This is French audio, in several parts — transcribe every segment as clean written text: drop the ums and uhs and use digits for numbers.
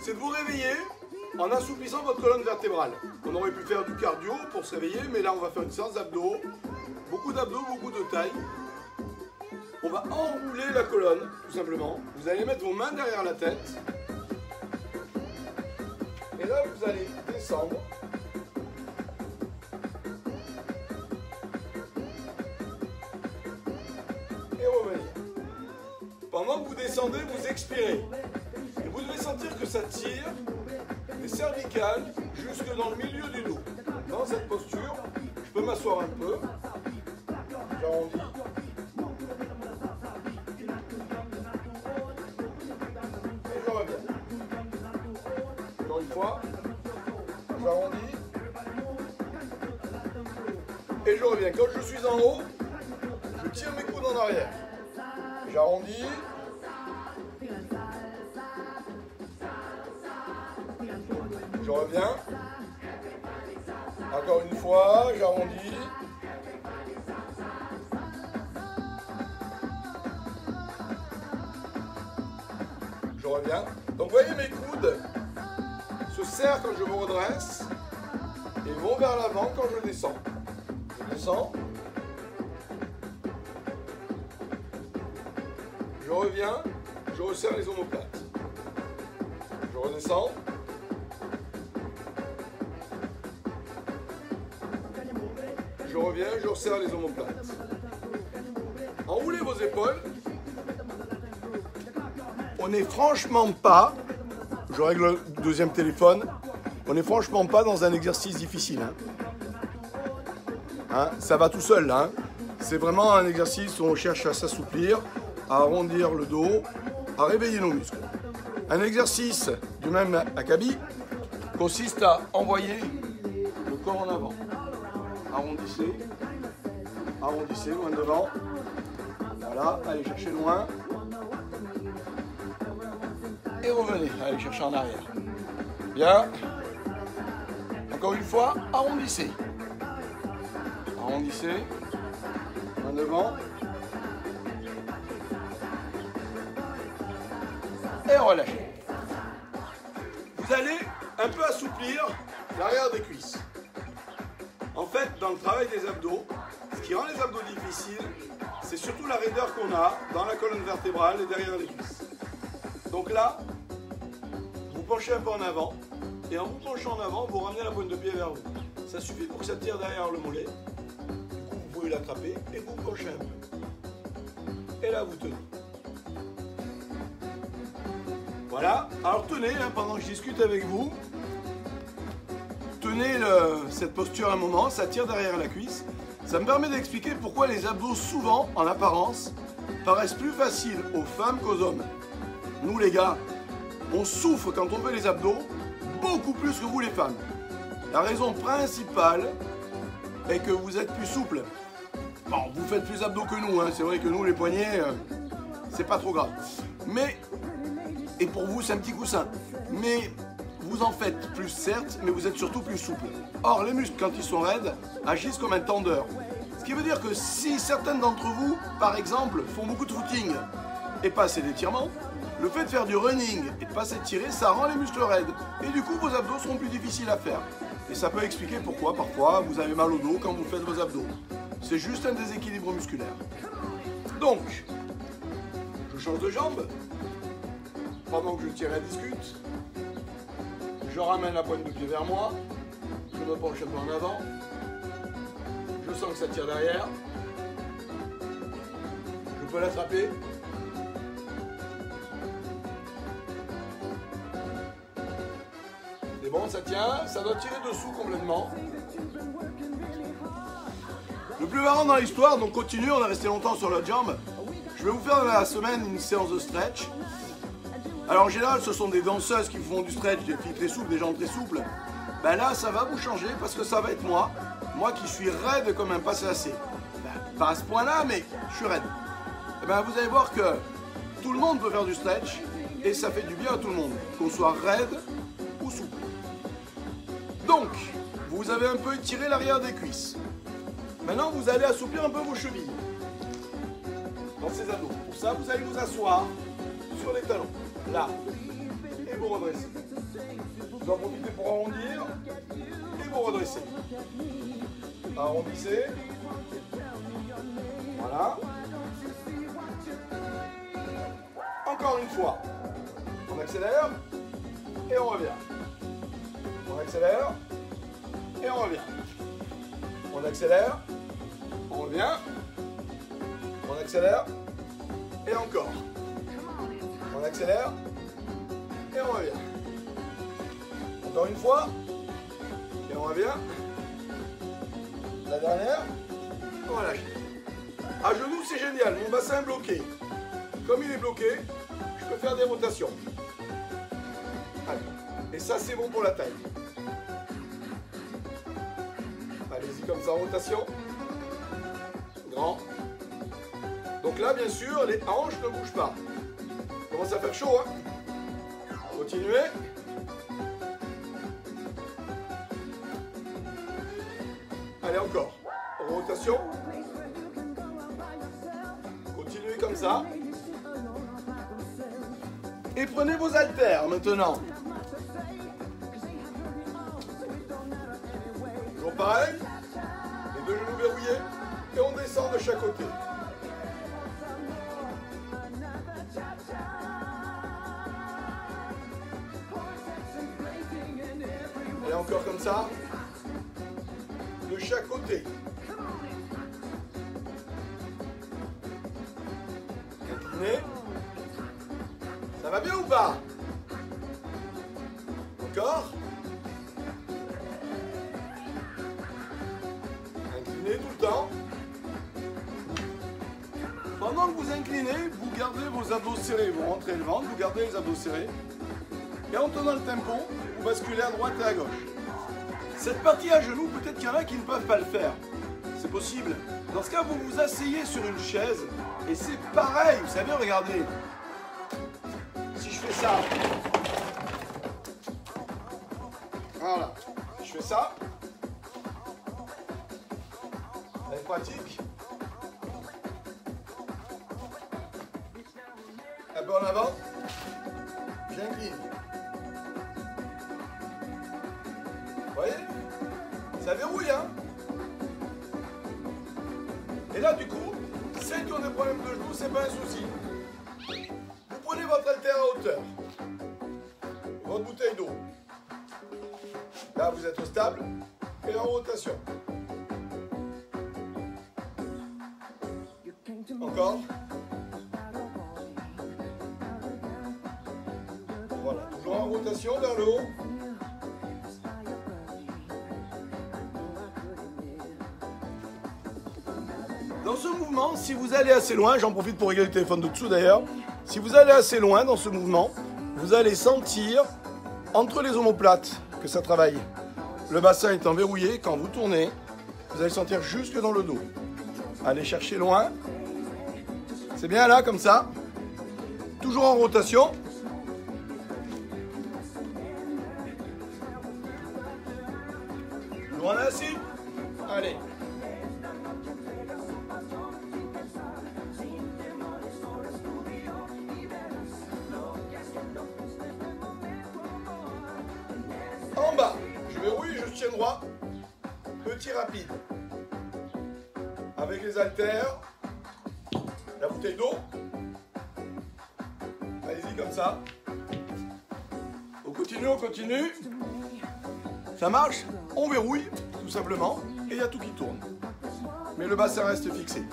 c'est de vous réveiller en assouplissant votre colonne vertébrale. On aurait pu faire du cardio pour se réveiller, mais là on va faire une séance d'abdos. Beaucoup d'abdos, beaucoup de taille. On va enrouler la colonne, tout simplement. Vous allez mettre vos mains derrière la tête. Et là, vous allez descendre. Et revenir. Pendant que vous descendez, vous expirez. Et vous devez sentir que ça tire des cervicales jusque dans le milieu du dos. Dans cette posture, je peux m'asseoir un peu. J'arrondis. Et je reviens. Encore une fois. J'arrondis. Et je reviens. Quand je suis en haut, je tire mes coudes en arrière. J'arrondis. Je reviens. Encore une fois, j'arrondis. Je reviens. Donc vous voyez, mes coudes se serrent quand je me redresse et vont vers l'avant quand je descends. Je descends. Je reviens. Je resserre les omoplates. Je redescends. Je reviens, je resserre les omoplates. Enroulez vos épaules. On n'est franchement pas, je règle le deuxième téléphone, on n'est franchement pas dans un exercice difficile. Ça va tout seul là. C'est vraiment un exercice où on cherche à s'assouplir, à arrondir le dos, à réveiller nos muscles. Un exercice du même acabit consiste à envoyer le corps en avant. Arrondissez, arrondissez, loin devant. Voilà, allez chercher loin. Et revenez, allez chercher en arrière. Bien. Encore une fois, arrondissez. Arrondissez. Loin devant. Et relâchez. Vous allez un peu assouplir l'arrière des cuisses. En fait, dans le travail des abdos, ce qui rend les abdos difficiles, c'est surtout la raideur qu'on a dans la colonne vertébrale et derrière les cuisses. Donc là, vous penchez un peu en avant, et en vous penchant en avant, vous ramenez la pointe de pied vers vous. Ça suffit pour que ça tire derrière le mollet. Du coup, vous pouvez l'attraper et vous penchez un peu. Et là, vous tenez. Voilà. Alors tenez, pendant que je discute avec vous. Tenez cette posture un moment, ça tire derrière la cuisse. Ça me permet d'expliquer pourquoi les abdos, souvent, en apparence, paraissent plus faciles aux femmes qu'aux hommes. Nous, les gars, on souffre quand on fait les abdos, beaucoup plus que vous, les femmes. La raison principale est que vous êtes plus souple. Bon, vous faites plus abdos que nous, c'est vrai que nous, les poignets, c'est pas trop grave. Mais, et pour vous, c'est un petit coussin. Mais vous en faites plus, certes, mais vous êtes surtout plus souple. Or, les muscles, quand ils sont raides, agissent comme un tendeur. Ce qui veut dire que si certaines d'entre vous, par exemple, font beaucoup de footing et pas assez d'étirement, le fait de faire du running et de pas s'étirer, ça rend les muscles raides. Et du coup, vos abdos seront plus difficiles à faire. Et ça peut expliquer pourquoi, parfois, vous avez mal au dos quand vous faites vos abdos. C'est juste un déséquilibre musculaire. Donc, je change de jambe. Pendant que je tire et discute, je ramène la pointe de pied vers moi. Je me penche un peu en avant. Je sens que ça tire derrière. Je peux l'attraper. C'est bon, ça tient. Ça doit tirer dessous complètement. Le plus marrant dans l'histoire, donc continue, on est resté longtemps sur l'autre jambe. Je vais vous faire la semaine une séance de stretch. Alors en général, ce sont des danseuses qui font du stretch, des filles très souples, des jambes très souples. Ben là, ça va vous changer parce que ça va être moi qui suis raide comme un passé. Pas à ce point-là, mais je suis raide. Et ben vous allez voir que tout le monde peut faire du stretch et ça fait du bien à tout le monde, qu'on soit raide ou souple. Donc, vous avez un peu étiré l'arrière des cuisses. Maintenant, vous allez assouplir un peu vos chevilles dans ces abdos. Pour ça, vous allez vous asseoir sur les talons, là. Et vous redressez. Vous en profitez pour arrondir et vous redressez. Arrondissez. Voilà. Encore une fois. On accélère et on revient. On accélère et on revient. On accélère, on revient. On accélère et encore. On accélère et on revient. Encore une fois et on revient. La dernière, on relâche. À genoux, c'est génial. Mon bassin est bloqué. Comme il est bloqué, je peux faire des rotations. Allez. Et ça, c'est bon pour la taille. Allez-y comme ça en rotation. Grand. Donc là, bien sûr, les hanches ne bougent pas. Il commence à faire chaud, hein. Continuez. Allez, encore. Rotation. Continuez comme ça. Et prenez vos haltères maintenant. Toujours pareil. Les deux genoux verrouillés. Et on descend de chaque côté. Et encore comme ça. De chaque côté. Incliné. Ça va bien ou pas? Encore. Incliné tout le temps. Pendant que vous inclinez, vous gardez vos abdos serrés. Vous rentrez le ventre, vous gardez les abdos serrés. Et en tenant le tempo, vous basculez à droite et à gauche. Cette partie à genoux, peut-être qu'il y en a qui ne peuvent pas le faire. C'est possible. Dans ce cas, vous vous asseyez sur une chaise et c'est pareil. Vous savez, regardez. Si je fais ça. Voilà. Si je fais ça. Elle est pratique. Un peu en avant. J'incline. Vous voyez? Ça verrouille, hein? Et là, du coup, celles qui ont des problèmes de genoux, c'est pas un souci. Vous prenez votre haltère à hauteur. Votre bouteille d'eau. Là, vous êtes stable et en rotation. Encore. Voilà, toujours en rotation vers le haut. Dans ce mouvement, si vous allez assez loin, j'en profite pour régler le téléphone de dessous d'ailleurs, si vous allez assez loin dans ce mouvement, vous allez sentir entre les omoplates que ça travaille. Le bassin étant verrouillé, quand vous tournez, vous allez sentir jusque dans le dos. Allez chercher loin. C'est bien là, comme ça. Toujours en rotation. On est assis. Allez. En bas, je verrouille, je tiens droit. Petit rapide. Avec les haltères. La bouteille d'eau. Allez-y comme ça. On continue, on continue. Ça marche, on verrouille, tout simplement, et il y a tout qui tourne. Mais le bassin reste fixé.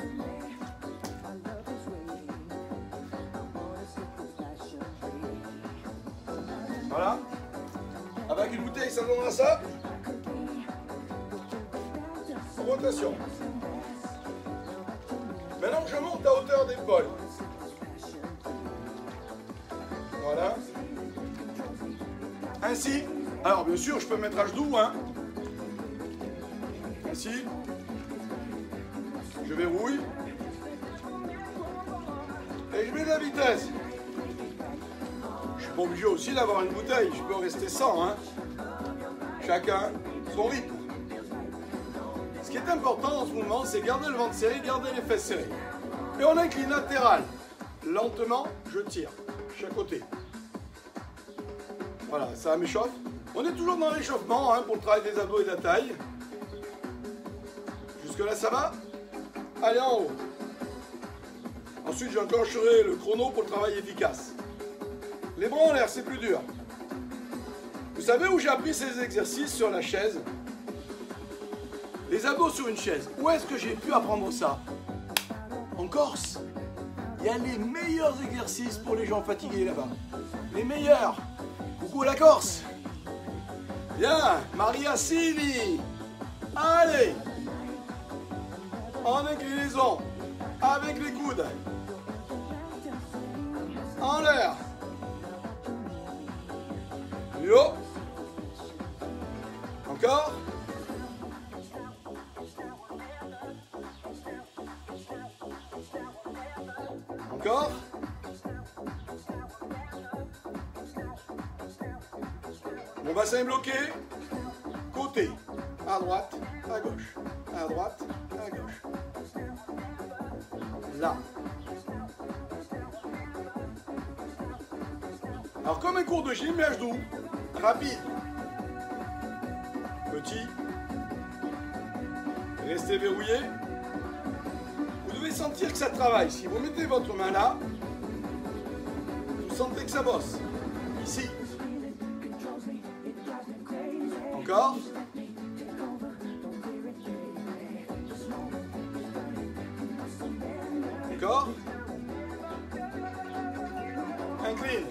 Voilà. Avec une bouteille, ça donnera ça. Rotation. Maintenant, je monte à hauteur d'épaule. Voilà. Ainsi. Alors, bien sûr, je peux me mettre à genoux, hein. Ainsi. Je verrouille. Et je mets de la vitesse. Je suis pas obligé aussi d'avoir une bouteille. Je peux rester sans, hein. Chacun son rythme. Ce qui est important dans ce mouvement, c'est garder le ventre serré, garder les fesses serrées. Et on incline latéral. Lentement, je tire. Chaque côté. Voilà, ça m'échauffe. On est toujours dans l'échauffement hein, pour le travail des abdos et de la taille. Jusque là, ça va? Allez, en haut. Ensuite, j'enclencherai le chrono pour le travail efficace. Les bras en l'air, c'est plus dur. Vous savez où j'ai appris ces exercices sur la chaise? Les abdos sur une chaise. Où est-ce que j'ai pu apprendre ça? En Corse. Il y a les meilleurs exercices pour les gens fatigués là-bas. Les meilleurs. Coucou la Corse. Bien, Maria Silly. Allez. En inclinaison. Avec les coudes. En l'air. Plus haut. Encore. Encore. Mon bassin est bloqué. Côté. À droite, à gauche. À droite, à gauche. Là. Alors comme un cours de gym, mais à genoux. Rapide. Petit. Restez verrouillé. Vous devez sentir que ça travaille. Si vous mettez votre main là, vous sentez que ça bosse. Ici. Encore. Encore. Incline.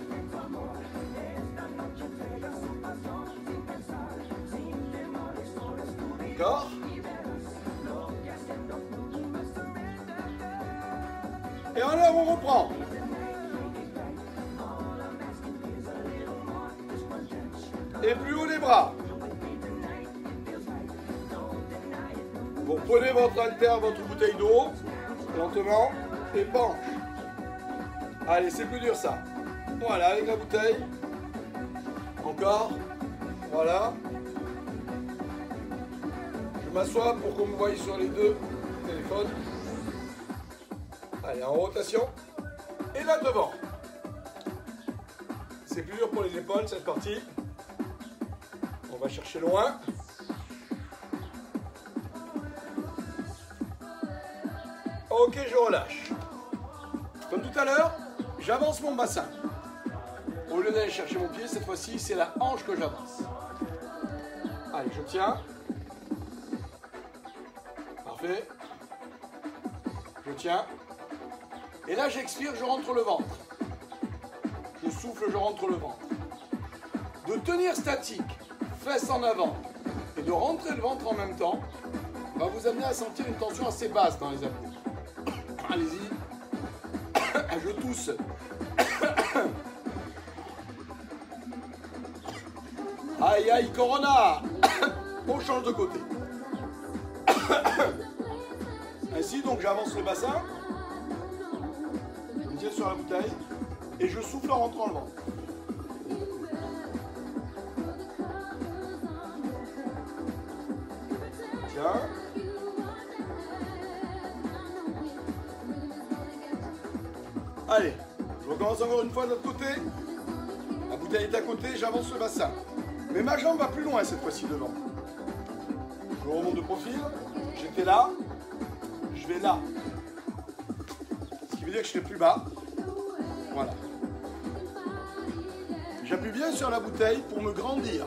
Encore. Et en l'air, on reprend. Et plus haut les bras. Vous prenez votre haltère, votre bouteille d'eau, lentement, et penche. Allez, c'est plus dur ça. Voilà, avec la bouteille. Encore. Voilà. Je m'assois pour qu'on me voie sur les deux téléphones. Allez, en rotation. Et là devant. C'est plus dur pour les épaules, cette partie. On va chercher loin. Ok, je relâche. Comme tout à l'heure, j'avance mon bassin. Au lieu d'aller chercher mon pied, cette fois-ci, c'est la hanche que j'avance. Allez, je tiens. Parfait. Je tiens. Et là, j'expire, je rentre le ventre. Je souffle, je rentre le ventre. De tenir statique, fesses en avant, et de rentrer le ventre en même temps, va vous amener à sentir une tension assez basse dans les abdos. Allez-y. Je tousse. Aïe, aïe, Corona. On change de côté. Ainsi, donc, j'avance le bassin. Je me tiens sur la bouteille. Et je souffle en rentrant le ventre. Tiens. Allez, je recommence encore une fois de l'autre côté. La bouteille est à côté, j'avance le bassin. Mais ma jambe va plus loin cette fois-ci devant. Je remonte de profil. J'étais là. Je vais là. Ce qui veut dire que je serai plus bas. Voilà. J'appuie bien sur la bouteille pour me grandir.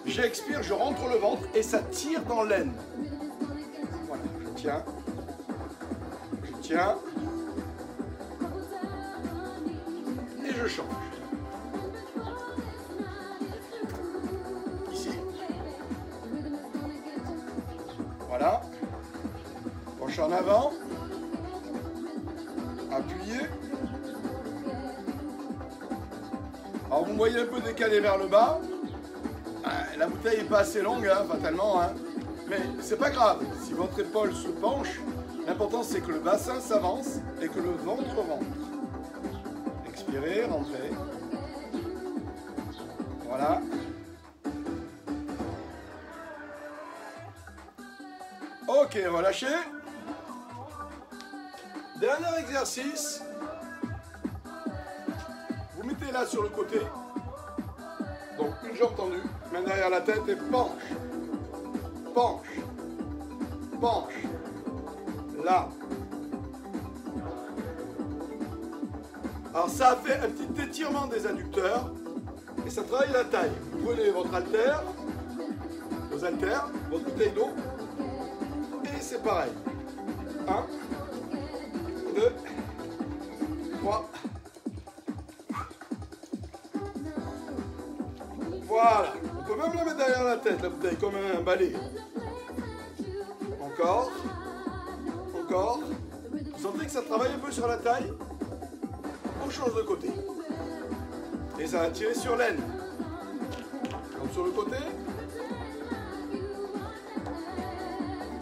J'expire, je rentre le ventre et ça tire dans l'aine. Voilà, je tiens. Je tiens. Et je change. Ici. Voilà. Penche en avant. Appuyez. Alors vous me voyez un peu décalé vers le bas. La bouteille n'est pas assez longue, hein, fatalement. Hein. Mais c'est pas grave. Si votre épaule se penche, l'important c'est que le bassin s'avance et que le ventre rentre. Expirez, rentrez. Voilà. Ok, relâchez. Dernier exercice. Vous mettez là sur le côté. Donc une jambe tendue, main derrière la tête et penche. Penche. Penche. Là. Alors ça fait un petit étirement des adducteurs et ça travaille la taille. Vous prenez votre haltère, vos haltères, votre bouteille d'eau et c'est pareil. 1, 2, 3. Voilà. On peut même la mettre derrière la tête, la bouteille, comme un balai. Encore. Encore. Vous sentez que ça travaille un peu sur la taille? On change de côté. Et ça va tirer sur l'aine. Comme sur le côté.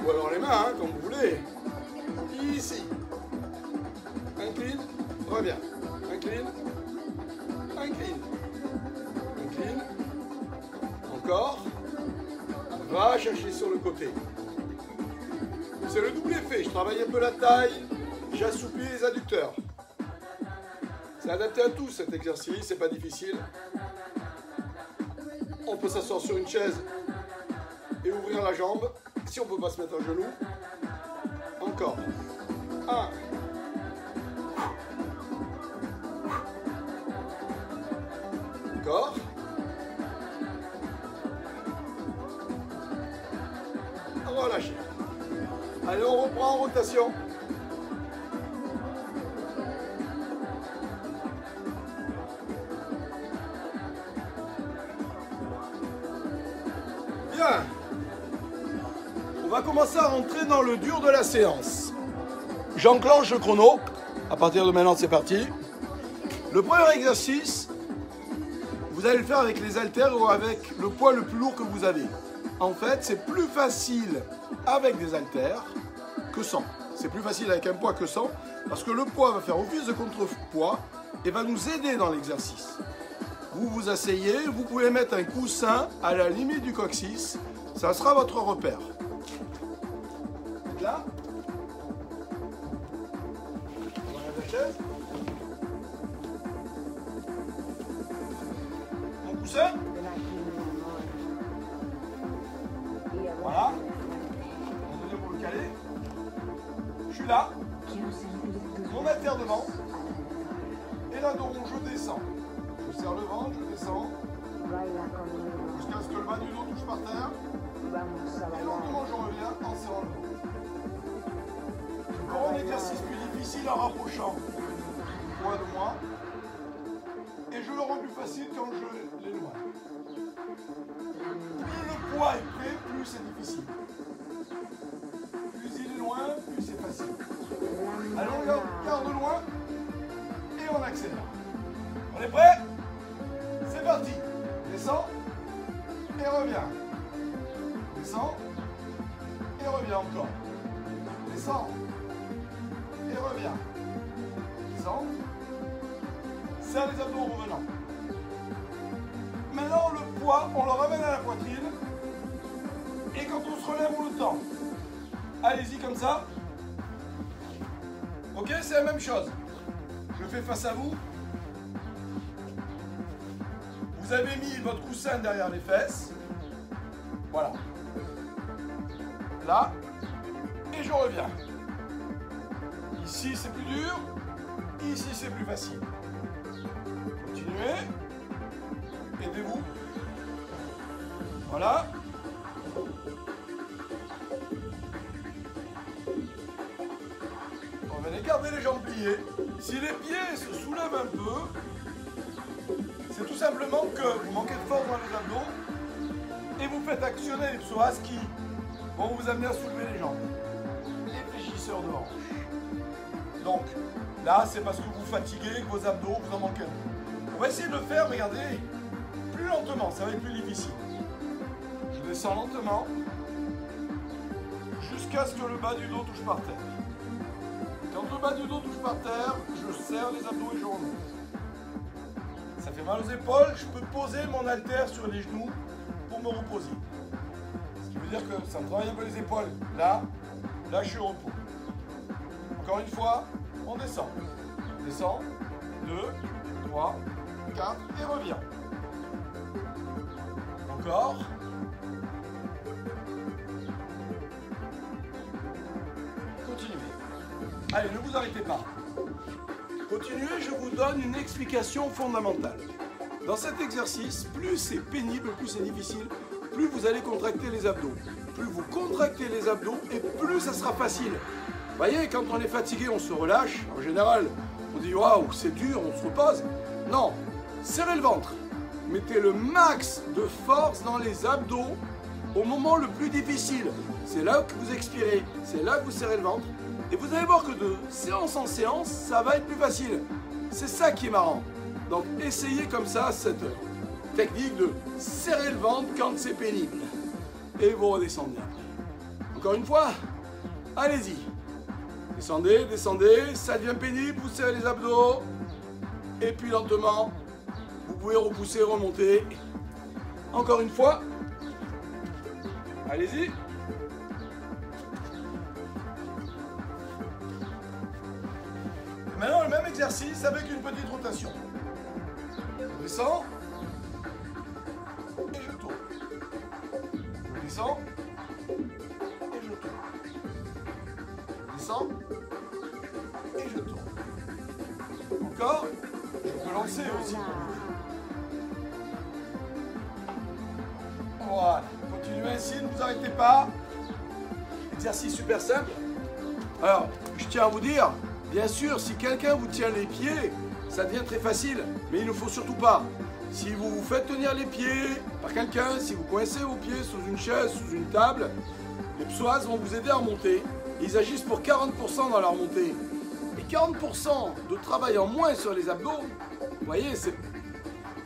Ou alors les mains, hein, comme vous voulez. Ici. Incline, reviens. Incline, incline. Incline. Encore. Va chercher sur le côté. C'est le double effet. Je travaille un peu la taille, j'assouplis les adducteurs. C'est adapté à tous cet exercice, c'est pas difficile. On peut s'asseoir sur une chaise et ouvrir la jambe. Si on ne peut pas se mettre à genoux, encore. 1. Encore. Relâchez. Allez, on reprend en rotation. Bien. On va commencer à rentrer dans le dur de la séance. J'enclenche le chrono. À partir de maintenant, c'est parti. Le premier exercice, vous allez le faire avec les haltères ou avec le poids le plus lourd que vous avez. En fait, c'est plus facile avec des haltères que sans. C'est plus facile avec un poids que sans, parce que le poids va faire office de contrepoids et va nous aider dans l'exercice. Vous vous asseyez, vous pouvez mettre un coussin à la limite du coccyx, ça sera votre repère. Là, on enlève la chaise. Mon coussin. Voilà. On pour le caler. Je suis là. Mon haltère devant. Et là, donc, je descends. Je serre le ventre, je descends. Jusqu'à ce que le bas du dos touche par terre. Et lentement, je reviens en serrant le ventre. Je prends un exercice plus difficile en rapprochant le poids de moi. Et je le rends plus facile quand je l'éloigne. Plus le poids est prêt, plus c'est difficile. Plus il est loin, plus c'est facile. Allez, on garde loin et on accélère. On est prêt? C'est parti. Descends et reviens. Descends et reviens encore. Descends et reviens. Descends. Serre les abdos en revenant. Maintenant, le poids, on le ramène à la poitrine. Et quand on se relève, on le tend. Allez-y comme ça. Ok, c'est la même chose. Je fais face à vous. Vous avez mis votre coussin derrière les fesses. Voilà. Là. Et je reviens. Ici, c'est plus dur. Ici, c'est plus facile. Continuez. Aidez-vous. Voilà. On va garder les jambes pliées. Si les pieds se soulèvent un peu, c'est tout simplement que vous manquez de force dans les abdos et vous faites actionner les psoas qui vont vous amener à soulever les jambes. Les fléchisseurs de hanche. Donc, là, c'est parce que vous fatiguez, que vos abdos, vous en manquez un peu. On va essayer de le faire, regardez, plus lentement, ça va être plus difficile. Je descends lentement jusqu'à ce que le bas du dos touche par terre. Quand le bas du dos touche par terre, je serre les abdos et je remonte. Ça fait mal aux épaules, je peux poser mon haltère sur les genoux pour me reposer. Ce qui veut dire que ça me travaille un peu les épaules. Là, je suis au repos. Encore une fois, on descend. Descend, 2, 3, 4 et revient. Encore. Continuez. Allez, ne vous arrêtez pas. Continuez, je vous donne une explication fondamentale. Dans cet exercice, plus c'est pénible, plus c'est difficile, plus vous allez contracter les abdos. Plus vous contractez les abdos et plus ça sera facile. Vous voyez, quand on est fatigué, on se relâche. En général, on dit « Waouh, c'est dur, on se repose ». Non, serrez le ventre. Mettez le max de force dans les abdos au moment le plus difficile. C'est là que vous expirez, c'est là que vous serrez le ventre. Et vous allez voir que de séance en séance, ça va être plus facile. C'est ça qui est marrant. Donc essayez comme ça cette technique de serrer le ventre quand c'est pénible. Et vous redescendez après. Encore une fois, allez-y. Descendez, descendez, ça devient pénible, vous serrez les abdos. Et puis lentement, vous pouvez repousser, remonter. Encore une fois. Allez-y. Maintenant, le même exercice avec une petite rotation. Je descends. Et je tourne. Je descends. Et je tourne. Je descends. Et je tourne. Encore. Je peux lancer aussi. Voilà. Continuez ainsi, ne vous arrêtez pas. Exercice super simple. Alors, je tiens à vous dire, bien sûr, si quelqu'un vous tient les pieds, ça devient très facile. Mais il ne faut surtout pas. Si vous vous faites tenir les pieds par quelqu'un, si vous coincez vos pieds sous une chaise, sous une table, les psoas vont vous aider à remonter. Ils agissent pour 40% dans la remontée. Et 40% de travail en moins sur les abdos, vous voyez, c'est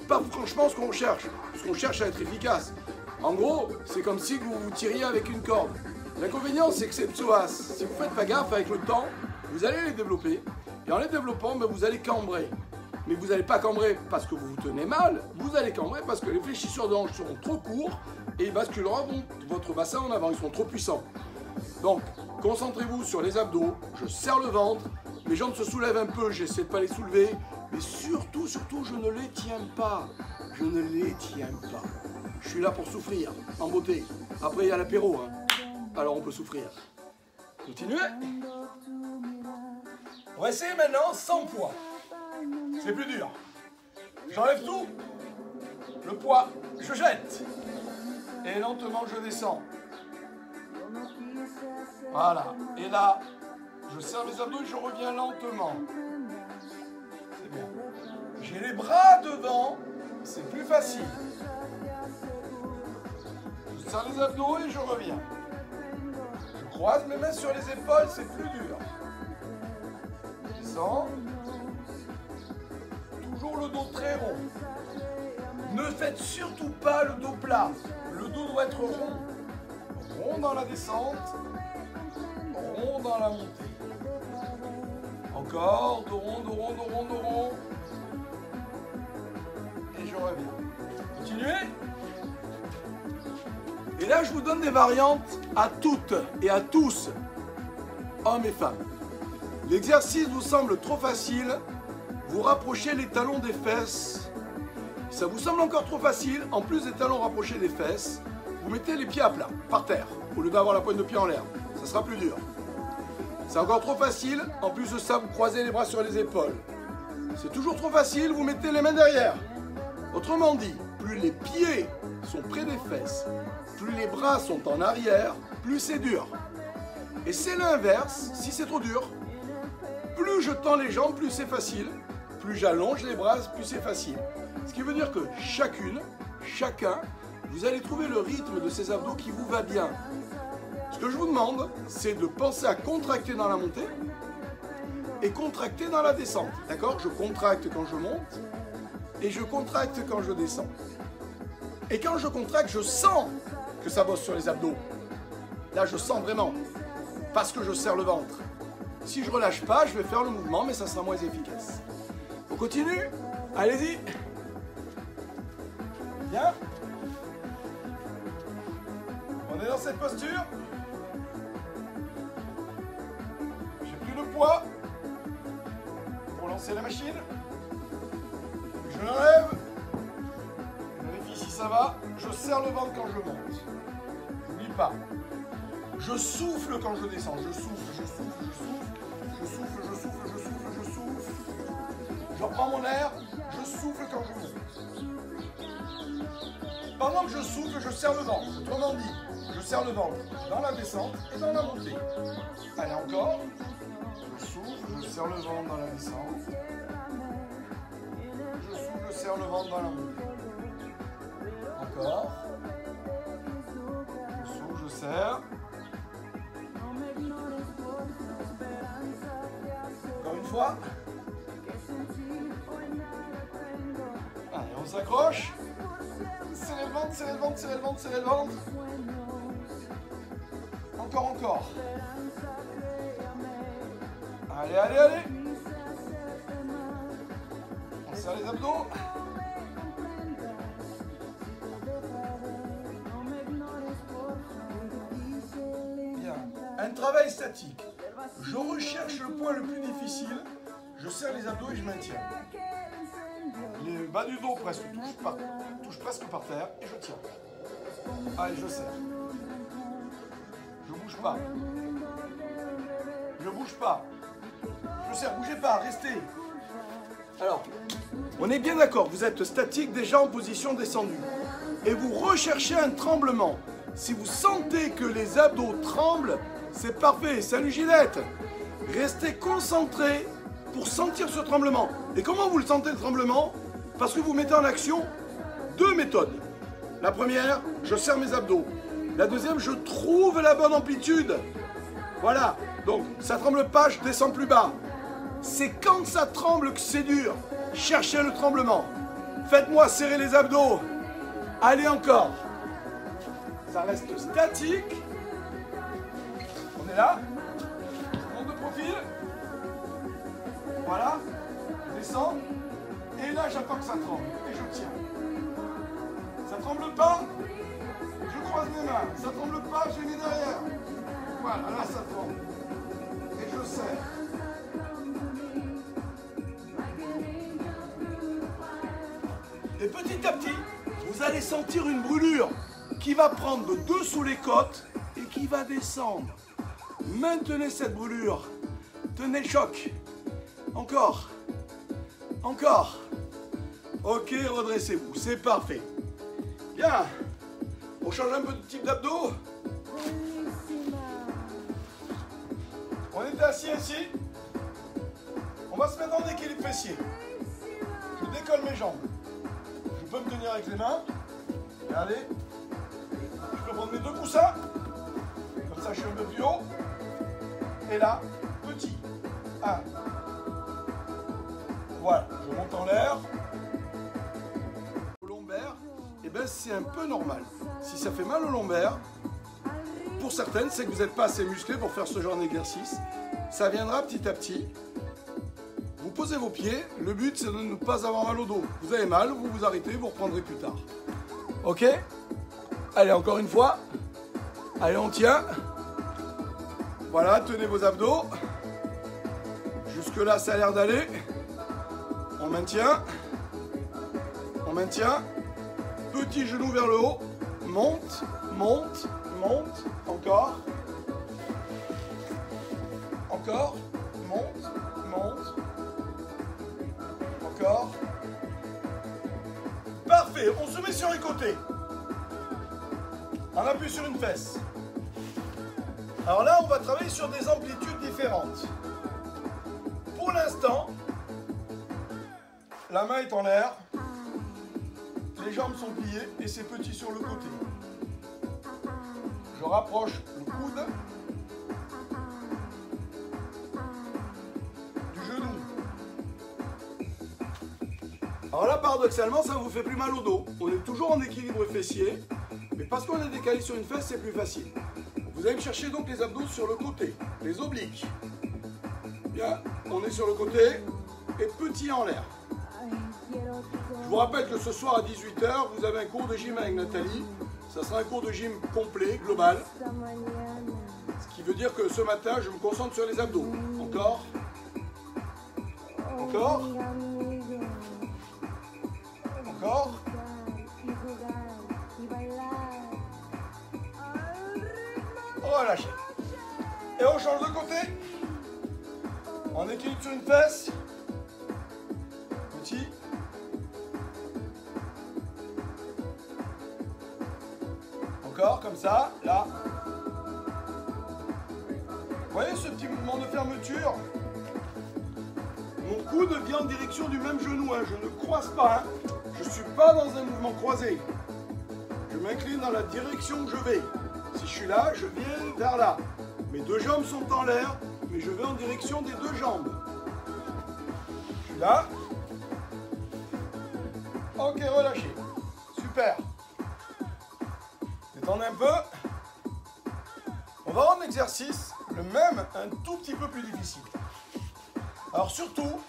pas franchement ce qu'on cherche. Ce qu'on cherche à être efficace. En gros, c'est comme si vous vous tiriez avec une corde. L'inconvénient, c'est que ces psoas, si vous ne faites pas gaffe avec le temps, vous allez les développer. Et en les développant, ben, vous allez cambrer. Mais vous n'allez pas cambrer parce que vous vous tenez mal, vous allez cambrer parce que les fléchisseurs de hanches seront trop courts et ils basculeront votre bassin en avant, ils seront trop puissants. Donc, concentrez-vous sur les abdos, je serre le ventre, mes jambes se soulèvent un peu, j'essaie de ne pas les soulever, mais surtout, je ne les tiens pas. Je ne les tiens pas. Je suis là pour souffrir, en beauté. Après, il y a l'apéro, hein. Alors on peut souffrir. Continuez. On va essayer maintenant sans poids. C'est plus dur. J'enlève tout. Le poids, je jette. Et lentement, je descends. Voilà. Et là, je serre mes abdos et je reviens lentement. C'est bien. J'ai les bras devant. C'est plus facile. Je serre les abdos et je reviens. Je croise mes mains sur les épaules, c'est plus dur. Je descends. Toujours le dos très rond. Ne faites surtout pas le dos plat. Le dos doit être rond. Rond dans la descente. Rond dans la montée. Encore. Dos rond, dos rond, dos rond, dos rond. Et je reviens. Continuez. Et là, je vous donne des variantes à toutes et à tous, hommes et femmes. L'exercice vous semble trop facile, vous rapprochez les talons des fesses. Ça vous semble encore trop facile, en plus des talons rapprochés des fesses, vous mettez les pieds à plat, par terre, au lieu d'avoir la pointe de pied en l'air. Ça sera plus dur. C'est encore trop facile, en plus de ça, vous croisez les bras sur les épaules. C'est toujours trop facile, vous mettez les mains derrière. Autrement dit, plus les pieds sont près des fesses, plus les bras sont en arrière, plus c'est dur. Et c'est l'inverse, si c'est trop dur, plus je tends les jambes, plus c'est facile, plus j'allonge les bras, plus c'est facile. Ce qui veut dire que chacun, vous allez trouver le rythme de ces abdos qui vous va bien. Ce que je vous demande, c'est de penser à contracter dans la montée et contracter dans la descente. D'accord? Je contracte quand je monte et je contracte quand je descends. Et quand je contracte, je sens que ça bosse sur les abdos. Là, je sens vraiment, parce que je serre le ventre. Si je relâche pas, je vais faire le mouvement, mais ça sera moins efficace. On continue? Allez-y. Bien. On est dans cette posture. J'ai plus de poids pour lancer la machine. Je l'enlève. Je vérifie si ça ça va. Je serre le ventre quand je monte. N'oublie pas. Je souffle quand je descends. Je souffle, je souffle, je souffle. Je souffle, je souffle, je souffle, je souffle. Je reprends mon air. Je souffle quand je monte. Pendant que je souffle, je serre le ventre. Autrement dit, je serre le ventre dans la descente et dans la montée. Allez, encore. Je souffle, je serre le ventre dans la descente. Je souffle, je serre le ventre dans la montée. Encore. Je souffle, je serre. Encore une fois. Allez, on s'accroche. Serrez le ventre, serrez le ventre, serrez le ventre, serrez le ventre. Encore, encore. Allez, allez, allez. On serre les abdos. Bien. Un travail statique. Je recherche le point le plus difficile. Je serre les abdos et je maintiens. Les bas du dos presque touchent presque par terre et je tiens. Allez, je serre. Je bouge pas. Je bouge pas. Je serre, bougez pas, restez. Alors, on est bien d'accord, vous êtes statique déjà en position descendue. Et vous recherchez un tremblement. Si vous sentez que les abdos tremblent, c'est parfait. Salut Ginette. Restez concentré pour sentir ce tremblement. Et comment vous le sentez le tremblement? Parce que vous mettez en action deux méthodes. La première, je serre mes abdos. La deuxième, je trouve la bonne amplitude. Voilà. Donc, ça tremble pas, je descends plus bas. C'est quand ça tremble que c'est dur. Cherchez le tremblement. Faites-moi serrer les abdos. Allez encore. Ça reste statique. On est là. Je monte de profil. Voilà. Je descends. Et là, j'attends que ça tremble. Et je tiens. Ça tremble pas. Je croise mes mains. Ça tremble pas, je les mets derrière. Voilà, là, ça tremble. Et je serre. Et petit à petit, vous allez sentir une brûlure qui va prendre de dessous les côtes et qui va descendre. Maintenez cette brûlure. Tenez le choc. Encore. Encore. Ok, redressez-vous. C'est parfait. Bien. On change un peu de type d'abdos. On est assis ici. On va se mettre en équilibre fessier. Je décolle mes jambes. Je peux me tenir avec les mains. Regardez. Je peux prendre mes deux coussins. Comme ça, je suis un peu plus haut. Et là, petit. 1. Voilà. Je monte en l'air. Au lombaire, eh ben, c'est un peu normal. Si ça fait mal au lombaire, pour certaines, c'est que vous n'êtes pas assez musclé pour faire ce genre d'exercice. Ça viendra petit à petit. Vous posez vos pieds. Le but, c'est de ne pas avoir mal au dos. Vous avez mal, vous vous arrêtez, vous reprendrez plus tard. Ok? Allez, encore une fois. Allez, on tient. Voilà, tenez vos abdos. Jusque-là, ça a l'air d'aller. On maintient. On maintient. Petit genou vers le haut. Monte, monte, monte. Encore. Encore. Monte, monte. Encore. Parfait. On se met sur les côtés. On appuie sur une fesse. Alors là, on va travailler sur des amplitudes différentes. Pour l'instant, la main est en l'air. Les jambes sont pliées et c'est petit sur le côté. Je rapproche le coude du genou. Alors là, paradoxalement, ça ne vous fait plus mal au dos. On est toujours en équilibre fessier, mais parce qu'on est décalé sur une fesse, c'est plus facile. Vous allez me chercher donc les abdos sur le côté, les obliques. Bien, on est sur le côté et petit en l'air. Je vous rappelle que ce soir à 18 h, vous avez un cours de gym avec Nathalie. Ça sera un cours de gym complet, global. Ce qui veut dire que ce matin, je me concentre sur les abdos. Encore. Encore. Encore. relâchez. Et on change de côté. On équilibre sur une fesse. Petit. Encore, comme ça, là. Vous voyez ce petit mouvement de fermeture? Mon coude vient en direction du même genou, hein. Je ne croise pas, hein. Je ne suis pas dans un mouvement croisé. Je m'incline dans la direction où je vais. Si je suis là, je viens vers là. Mes deux jambes sont en l'air, mais je vais en direction des deux jambes. Je suis là. Ok, relâchez. Super. Détendez un peu. On va rendre l'exercice, le même, un tout petit peu plus difficile. Alors surtout,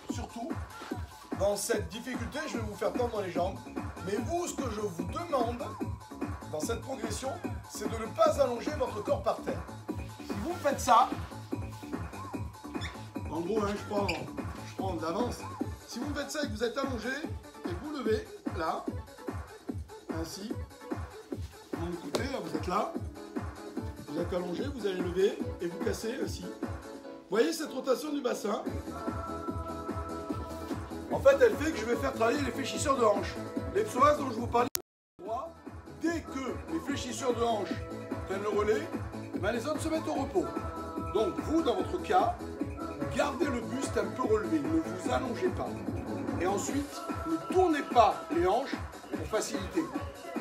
dans cette difficulté, je vais vous faire tendre les jambes. Mais vous, ce que je vous demande, dans cette progression, c'est de ne pas allonger votre corps par terre. Si vous faites ça, en gros, hein, je prends de l'avance. Si vous faites ça et que vous êtes allongé, et que vous levez, là, ainsi, de mon côté, là, vous êtes là, vous êtes allongé, vous allez lever et vous cassez ainsi. Vous voyez cette rotation du bassin? En fait, elle fait que je vais faire travailler les fléchisseurs de hanches. Les psoas dont je vous parlais, dès que les fléchisseurs de hanches prennent le relais, ben les autres se mettent au repos. Donc vous, dans votre cas, gardez le buste un peu relevé, ne vous allongez pas. Et ensuite, ne tournez pas les hanches pour faciliter.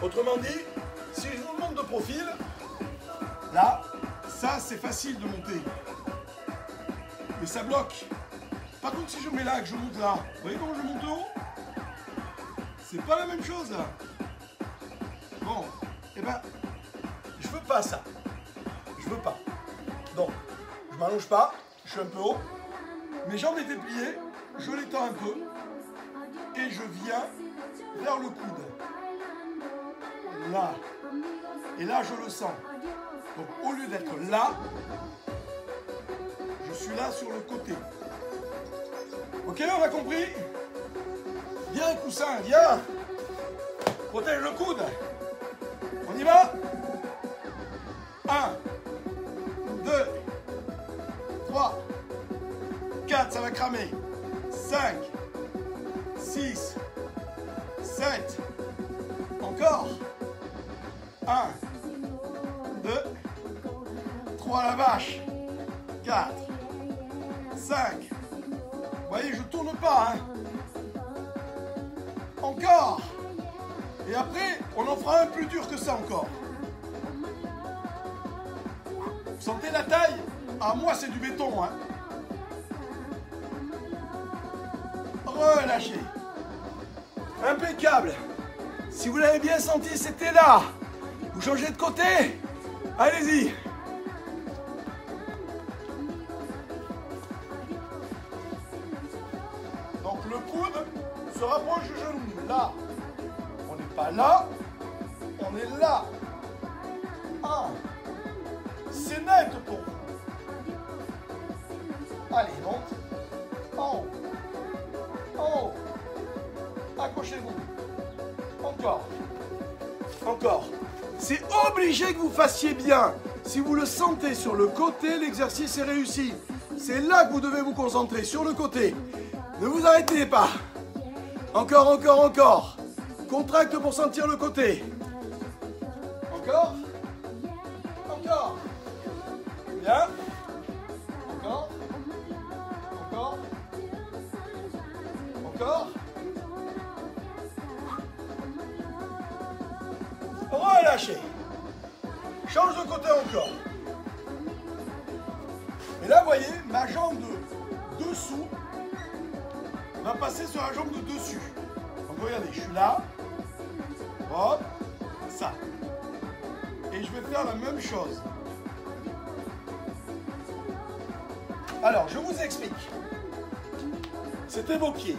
Autrement dit, si je vous monte de profil, là, ça c'est facile de monter. Mais ça bloque. Par contre, si je mets là, que je monte là, vous voyez comment je monte haut? C'est pas la même chose là. Bon, eh ben, je veux pas ça. Je veux pas. Donc, je m'allonge pas, je suis un peu haut. Mes jambes étaient pliées, je les tends un peu. Et je viens vers le coude. Là. Et là, je le sens. Donc, au lieu d'être là, je suis là sur le côté. Ok, on a compris? Viens, coussin, viens. Protège le coude. On y va? 1, 2, 3, 4, ça va cramer. 5, 6, 7. Encore. 1, 2, 3, la vache. 4, 5. Vous voyez, je tourne pas, hein. Encore. Et après, on en fera un plus dur que ça encore. Vous sentez la taille? Ah, moi, c'est du béton, hein. Relâchez. Impeccable. Si vous l'avez bien senti, c'était là. Vous changez de côté. Allez-y. Donc le coude se rapproche du genou. Là. On n'est pas là. On est là. 1. C'est net pour vous. Allez, monte. En haut. En haut. Accrochez-vous. Encore. Encore. C'est obligé que vous fassiez bien. Si vous le sentez sur le côté, l'exercice est réussi. C'est là que vous devez vous concentrer, sur le côté. Ne vous arrêtez pas. Encore, encore, encore. Contracte pour sentir le côté. Encore. Encore. Bien. Encore. Encore. Encore. Relâchez. Change de côté encore. Et là, vous voyez, ma jambe de dessous va passer sur la jambe de dessus. Donc regardez, je suis là. Hop. Ça. Et je vais faire la même chose. Alors, je vous explique. C'était vos pieds.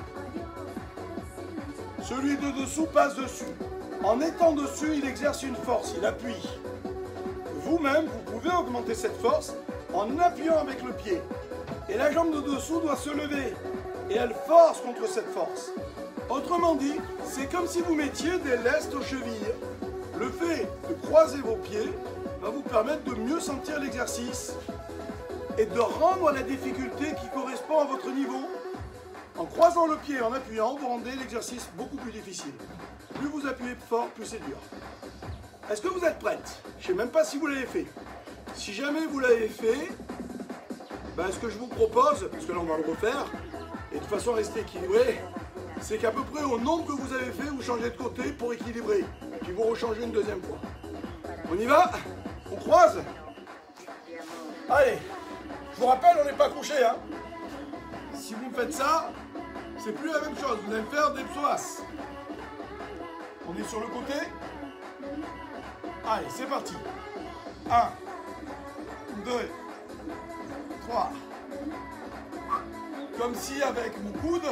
Celui de dessous passe dessus. En étant dessus, il exerce une force, il appuie. Vous-même, vous pouvez augmenter cette force en appuyant avec le pied. Et la jambe de dessous doit se lever. Et elle force contre cette force. Autrement dit, c'est comme si vous mettiez des lestes aux chevilles. Le fait de croiser vos pieds va vous permettre de mieux sentir l'exercice et de rendre la difficulté qui correspond à votre niveau. En croisant le pied et en appuyant, vous rendez l'exercice beaucoup plus difficile. Plus vous appuyez fort, plus c'est dur. Est-ce que vous êtes prête? Je ne sais même pas si vous l'avez fait. Si jamais vous l'avez fait, ben ce que je vous propose, parce que là on va le refaire, et de façon à rester équilibré, c'est qu'à peu près au nombre que vous avez fait, vous changez de côté pour équilibrer. Puis vous rechangez une deuxième fois. On y va? On croise? Allez, je vous rappelle, on n'est pas couché, hein. Si vous me faites ça, c'est plus la même chose. Vous allez me faire des psoas. On est sur le côté. Allez, c'est parti. 1, 2, 3. Comme si avec mon coude,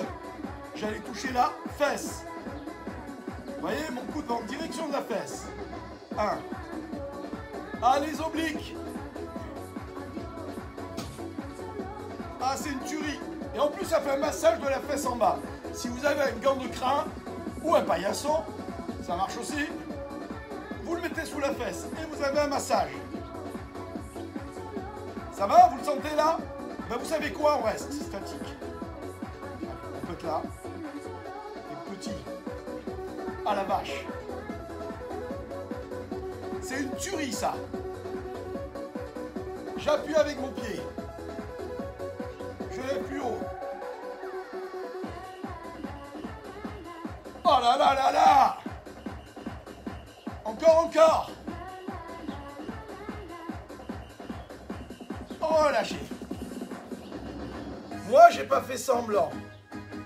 j'allais toucher la fesse. Vous voyez, mon coude va en direction de la fesse. 1. Ah, les obliques. Ah, c'est une tuerie. Et en plus, ça fait un massage de la fesse en bas. Si vous avez un gant de crin ou un paillasson, ça marche aussi. Vous le mettez sous la fesse et vous avez un massage. Ça va? Vous le sentez là? Ben, vous savez quoi? On reste statique. On peut être là. Et petit. Ah la vache. C'est une tuerie ça. J'appuie avec mon pied. Je lève plus haut. Oh là là là là! Encore, encore! Oh, lâchez! Moi, j'ai pas fait semblant.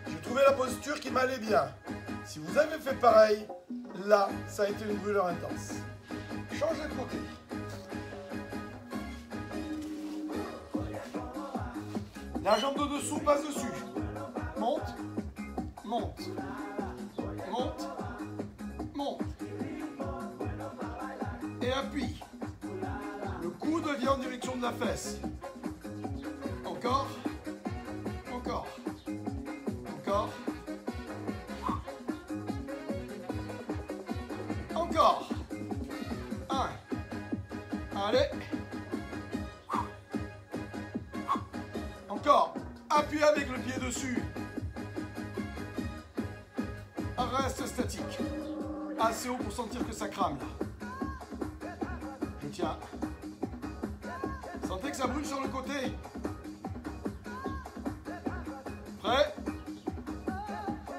J'ai trouvé la posture qui m'allait bien. Si vous avez fait pareil, là, ça a été une brûlure intense. Changez de côté. La jambe de dessous passe dessus. Monte, monte, monte, monte. Et appuie. Le coude vient en direction de la fesse. Encore, encore, encore, encore. 1. Allez. Encore. Appuyez avec le pied dessus. Reste statique. Assez haut pour sentir que ça crame là. Je tiens. Sentez que ça brûle sur le côté. Prêt?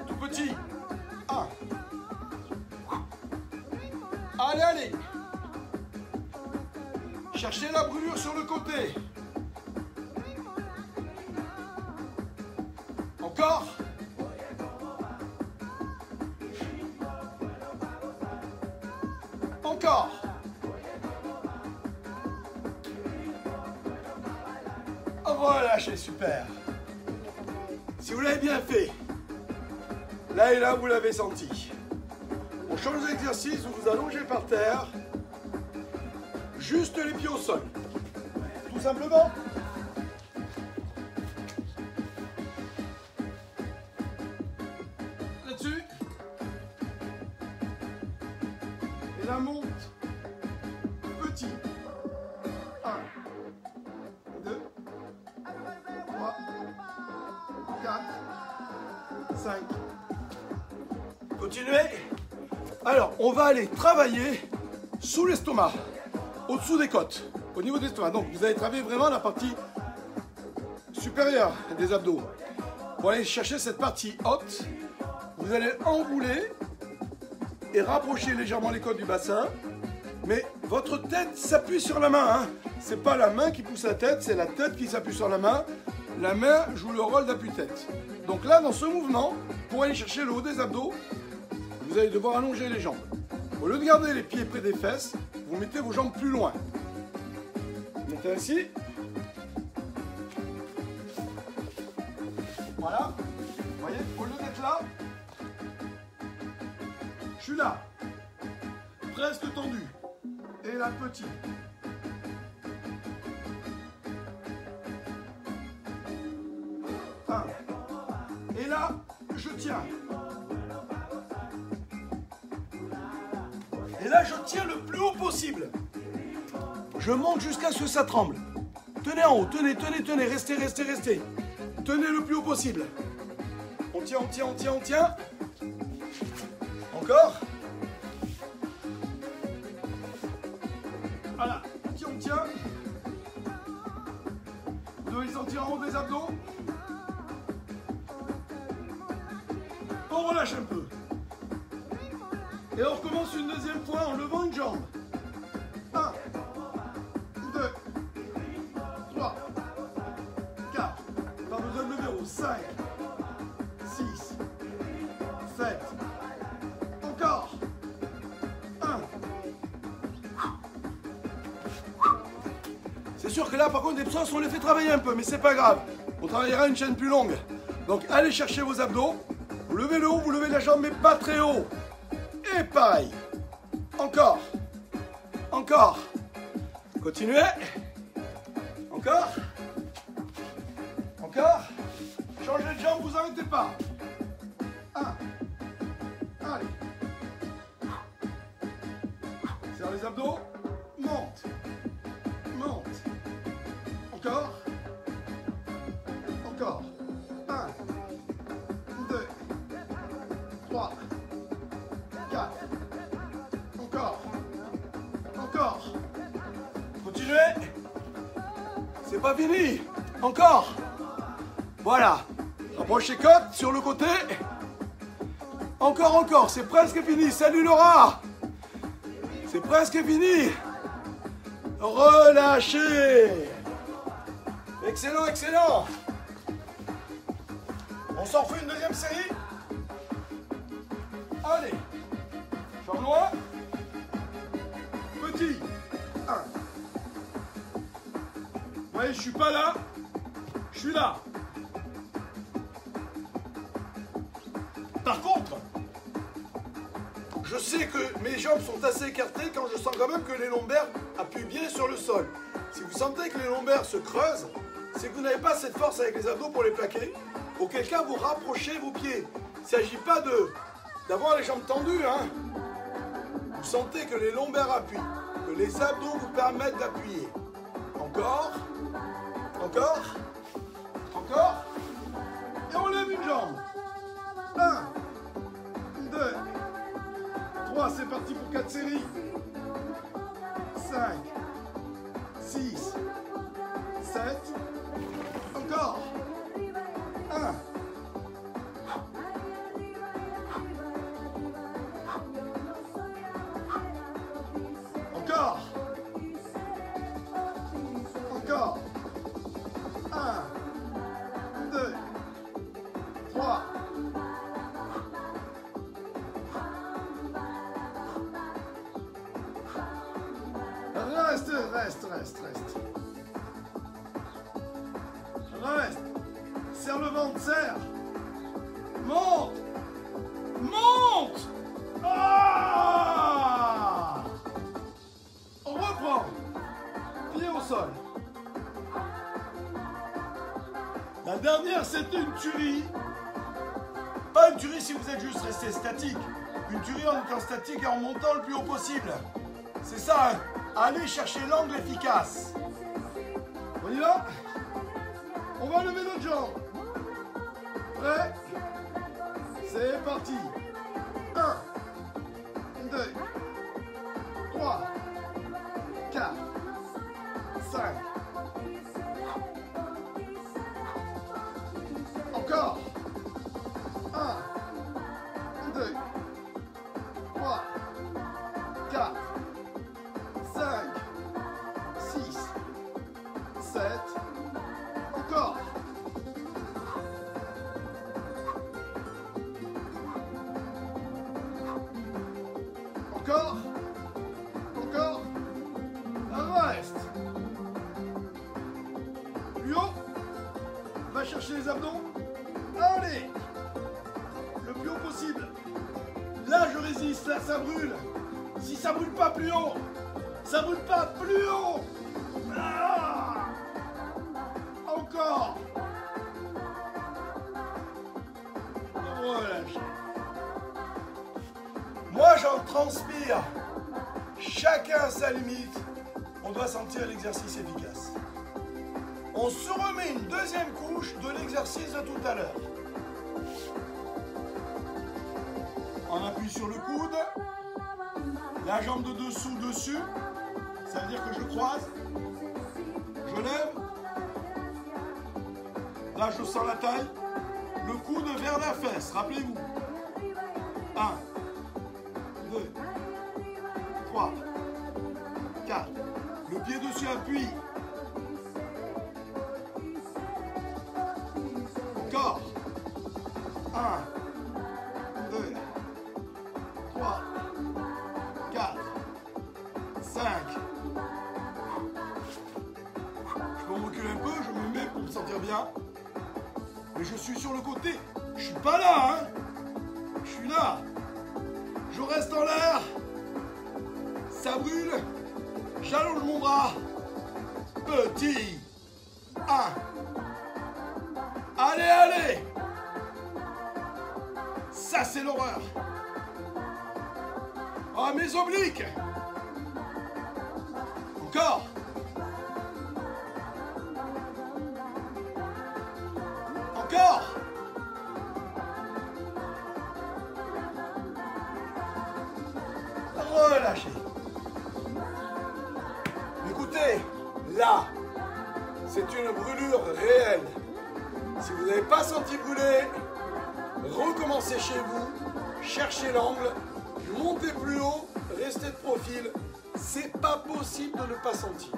Tout petit. 1. Allez, allez. Cherchez la brûlure sur le côté. Encore. Encore. Relâchez, super. Si vous l'avez bien fait, là et là, vous l'avez senti. On change d'exercice, vous vous allongez par terre, juste les pieds au sol. Tout simplement. Là-dessus. Et la monte. Petit. 1, 2, 3, 4, 5. Continuez. Alors, on va aller travailler sous l'estomac, au-dessous des côtes, au niveau de l'estomac. Donc, vous allez travailler vraiment la partie supérieure des abdos. Pour aller chercher cette partie haute, vous allez enrouler et rapprocher légèrement les côtes du bassin. Mais votre tête s'appuie sur la main. Hein. Ce n'est pas la main qui pousse la tête, c'est la tête qui s'appuie sur la main. La main joue le rôle d'appui-tête. Donc là, dans ce mouvement, pour aller chercher le haut des abdos, vous allez devoir allonger les jambes. Au lieu de garder les pieds près des fesses, vous mettez vos jambes plus loin. Vous mettez ainsi. Voilà. Vous voyez, au lieu d'être là, je suis là. Presque tendu. Et là, petit. Et là, je tiens. Et là, je tiens le plus haut possible. Je monte jusqu'à ce que ça tremble. Tenez en haut, tenez, tenez, tenez, restez, restez, restez. Tenez le plus haut possible. On tient, on tient, on tient, on tient. Encore. Voilà, on tient, on tient. Vous devez sentir en haut des abdos. On relâche un peu. Et on recommence une deuxième fois en levant une jambe. 1, 2, 3, 4. Pas besoin de lever au 5, 6, 7. Encore. 1. C'est sûr que là, par contre, les psoas, on les fait travailler un peu, mais c'est pas grave. On travaillera une chaîne plus longue. Donc, allez chercher vos abdos. Vous levez le haut, vous levez la jambe, mais pas très haut. Et pareil. Encore. Encore. Continuez. Encore. Encore. Changez de jambe, vous arrêtez pas. 1. Allez. Serre les abdos. Monte. Monte. Encore. Encore. 1, 2, 3, 4. Encore. Encore. Continuez. C'est pas fini. Encore. Voilà. Rapprochez côte sur le côté. Encore, encore. C'est presque fini. Salut Laura. C'est presque fini. Relâchez. Excellent, excellent. On s'en refait une deuxième série. Allez. Jambe loin. Petit. 1. Vous voyez, je suis pas là. Je suis là. Par contre, je sais que mes jambes sont assez écartées quand je sens quand même que les lombaires appuient bien sur le sol. Si vous sentez que les lombaires se creusent, c'est que vous n'avez pas cette force avec les abdos pour les plaquer. Auquel cas, vous rapprochez vos pieds. Il ne s'agit pas d'avoir les jambes tendues. Hein. Vous sentez que les lombaires appuient, que les abdos vous permettent d'appuyer. Encore. Encore. Encore. Et on lève une jambe. 1, 2, 3, c'est parti pour 4 séries. 5, 6, 7. Encore. 1. Encore. Encore. 1, 2, 3. Reste, reste, reste, reste. Reste. Serre le ventre, serre. Monte. Monte. Ah. On reprend. Pied au sol. La dernière, c'était une tuerie. Pas une tuerie si vous êtes juste resté statique. Une tuerie en étant statique et en montant le plus haut possible. C'est ça, hein. Allez chercher l'angle efficace. On y va? On va lever notre jambe. Prêt? C'est parti. 1, 2, 3, 4, 5. Encore. 1, 2, 3, 4, 5, 6, 7. Encore. Encore. Encore. Reste. Plus haut. Va chercher les abdos. Allez. Le plus haut possible. Là, je résiste. Là, ça brûle. Si ça brûle pas plus haut. Ça brûle pas plus haut. Ah. Encore. Relâchez. Moi, j'en transpire. Chacun à sa limite. on doit sentir l'exercice efficace. On se remet une deuxième couche de l'exercice de tout à l'heure. On appuie sur le coude, la jambe de dessous dessus, ça veut dire que je croise, je lève, là je sens la taille, le coude vers la fesse, rappelez-vous. 1, 2, 3, 4, le pied dessus appuie. Encore. 1, 2, 3, 4, 5. Je peux me reculer un peu, je me mets pour me sentir bien. Mais je suis sur le côté. Je suis pas là, hein. Je suis là. Je reste en l'air. Ça brûle. J'allonge mon bras. Petit. 1. Allez, allez. Ça, c'est l'horreur. Ah, mes obliques. Encore. Encore. Relâchez. Écoutez, là, c'est une brûlure réelle. Si vous n'avez pas senti brûler, recommencez chez vous, cherchez l'angle, montez plus haut, restez de profil. C'est pas possible de ne pas sentir.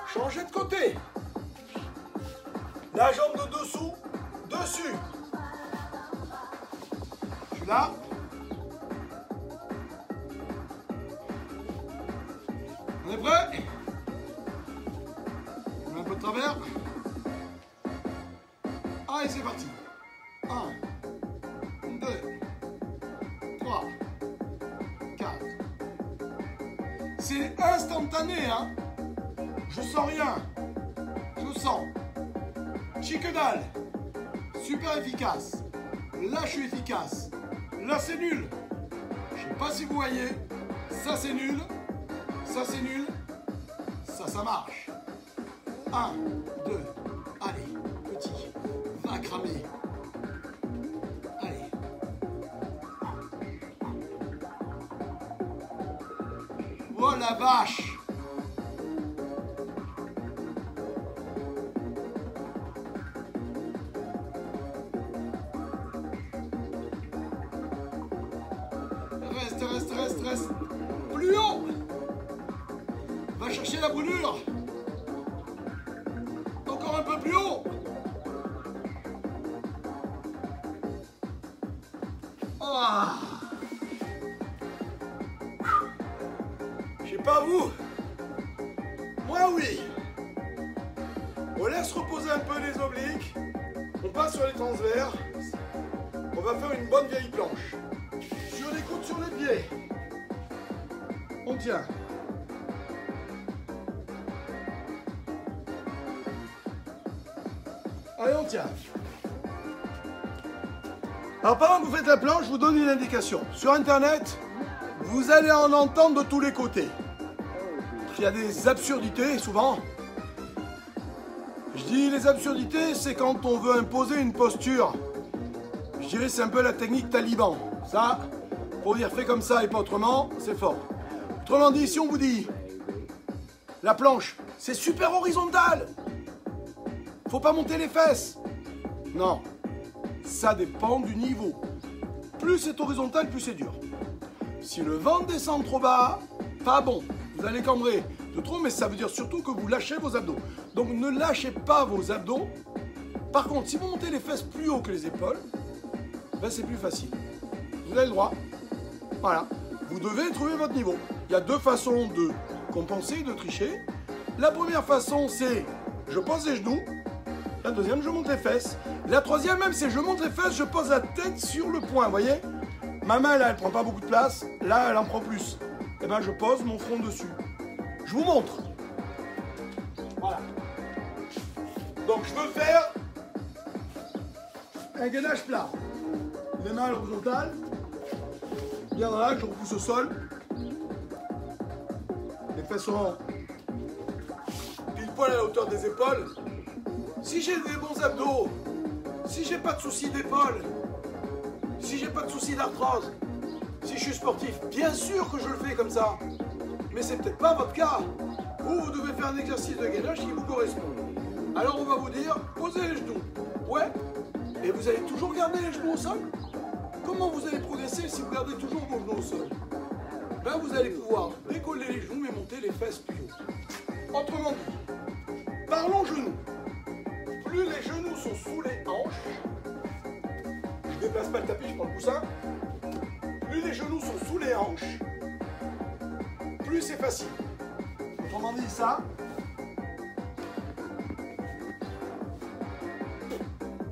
Changez de côté. La jambe de dessous, dessus. Je suis là. On est prêt? On met un peu de travers. Allez, c'est parti. 1, 2, 3, 4. C'est instantané, hein. Je sens rien. Je sens. Chic dalle. Super efficace. Là, je suis efficace. Là, c'est nul. Je sais pas si vous voyez. Ça, c'est nul. Ça, c'est nul. Ça marche. 1, 2. Allez, petit. Va cramer. Allez. Oh la vache. Reste. Plus haut. Va chercher la brûlure. Encore un peu plus haut. Ah. Je sais pas vous. Moi oui. On laisse reposer un peu les obliques. On passe sur les transverses. On va faire une bonne vieille planche. Sur les coudes, sur les pieds. On tient. Allez, on tient. Alors, pendant que vous faites la planche, je vous donne une indication. Sur Internet, vous allez en entendre de tous les côtés. Il y a des absurdités, souvent. Je dis les absurdités, c'est quand on veut imposer une posture. Je dirais c'est un peu la technique taliban. Ça, pour dire fait comme ça et pas autrement, c'est fort. Autrement dit, si on vous dit la planche, c'est super horizontal. Faut pas monter les fesses. Non, ça dépend du niveau. Plus c'est horizontal, plus c'est dur. Si le vent descend trop bas, pas bon. Vous allez cambrer de trop, mais ça veut dire surtout que vous lâchez vos abdos. Donc ne lâchez pas vos abdos. Par contre, si vous montez les fesses plus haut que les épaules, ben c'est plus facile. Vous avez le droit. Voilà. Vous devez trouver votre niveau. Il y a deux façons de compenser, de tricher. La première façon, c'est je pose les genoux. La deuxième, je monte les fesses. La troisième, même, c'est je monte les fesses, je pose la tête sur le poing. Vous voyez? Ma main, là, elle prend pas beaucoup de place. Là, elle en prend plus. Et ben, je pose mon front dessus. Je vous montre. Voilà. Donc, je veux faire un gainage plat. Les mains à l'horizontale. Bien dans l'axe, je repousse au sol. Les fesses seront poil à la hauteur des épaules, si j'ai des bons abdos, si j'ai pas de soucis d'épaule, si j'ai pas de soucis d'arthrose, si je suis sportif, bien sûr que je le fais comme ça. Mais c'est peut-être pas votre cas. Vous devez faire un exercice de gainage qui vous correspond. Alors on va vous dire, posez les genoux. Ouais. Et vous allez toujours garder les genoux au sol? Comment vous allez progresser si vous gardez toujours vos genoux au sol? Ben vous allez pouvoir décoller les genoux et monter les fesses plus haut. Autrement dit, parlons genoux. Plus les genoux sont sous les hanches, je déplace pas le tapis, je prends le coussin. Plus les genoux sont sous les hanches, plus c'est facile. Autrement dit, ça.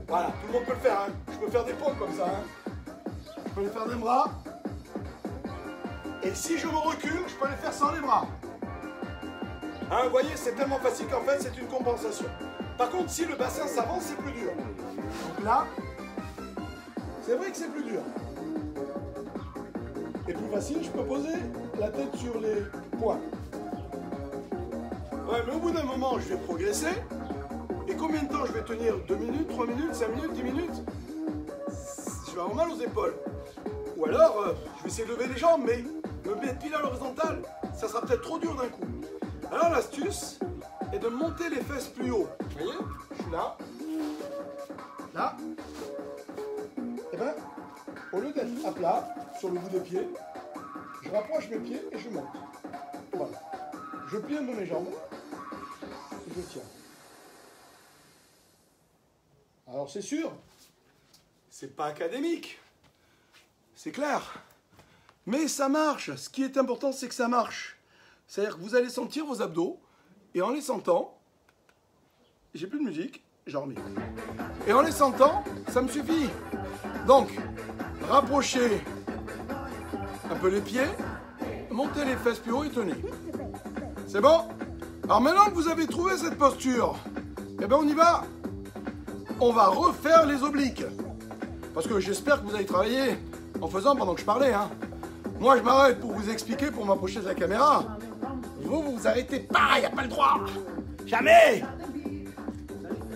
Voilà, tout le monde peut le faire. Hein. Je peux faire des pompes comme ça. Hein. Je peux les faire des bras. Et si je me recule, je peux les faire sans les bras. Hein, vous voyez, c'est tellement facile qu'en fait, c'est une compensation. Par contre, si le bassin s'avance, c'est plus dur. Donc là, c'est vrai que c'est plus dur. Et plus facile, je peux poser la tête sur les poings. Ouais, mais au bout d'un moment, je vais progresser. Et combien de temps je vais tenir? 2 minutes, 3 minutes, 5 minutes, 10 minutes? Je vais avoir mal aux épaules. Ou alors, je vais essayer de lever les jambes, mais me mettre pile à l'horizontale, ça sera peut-être trop dur d'un coup. Alors l'astuce est de monter les fesses plus haut. Vous voyez? Je suis là. Là. Et bien, au lieu d'être à plat, sur le bout des pieds, je rapproche mes pieds et je monte. Voilà. Je plie un peu mes jambes. Et je tiens. Alors c'est sûr, c'est pas académique. C'est clair. Mais ça marche. Ce qui est important, c'est que ça marche. C'est-à-dire que vous allez sentir vos abdos, et en les sentant, j'ai plus de musique, j'en remets. Et en les sentant, ça me suffit. Donc, rapprochez un peu les pieds, montez les fesses plus haut et tenez. C'est bon? Alors maintenant que vous avez trouvé cette posture, eh bien on y va. On va refaire les obliques. Parce que j'espère que vous avez travaillé en faisant pendant que je parlais. Hein. Moi, je m'arrête pour vous expliquer, pour m'approcher de la caméra. Vous vous arrêtez pas, il n'y a pas le droit. Jamais.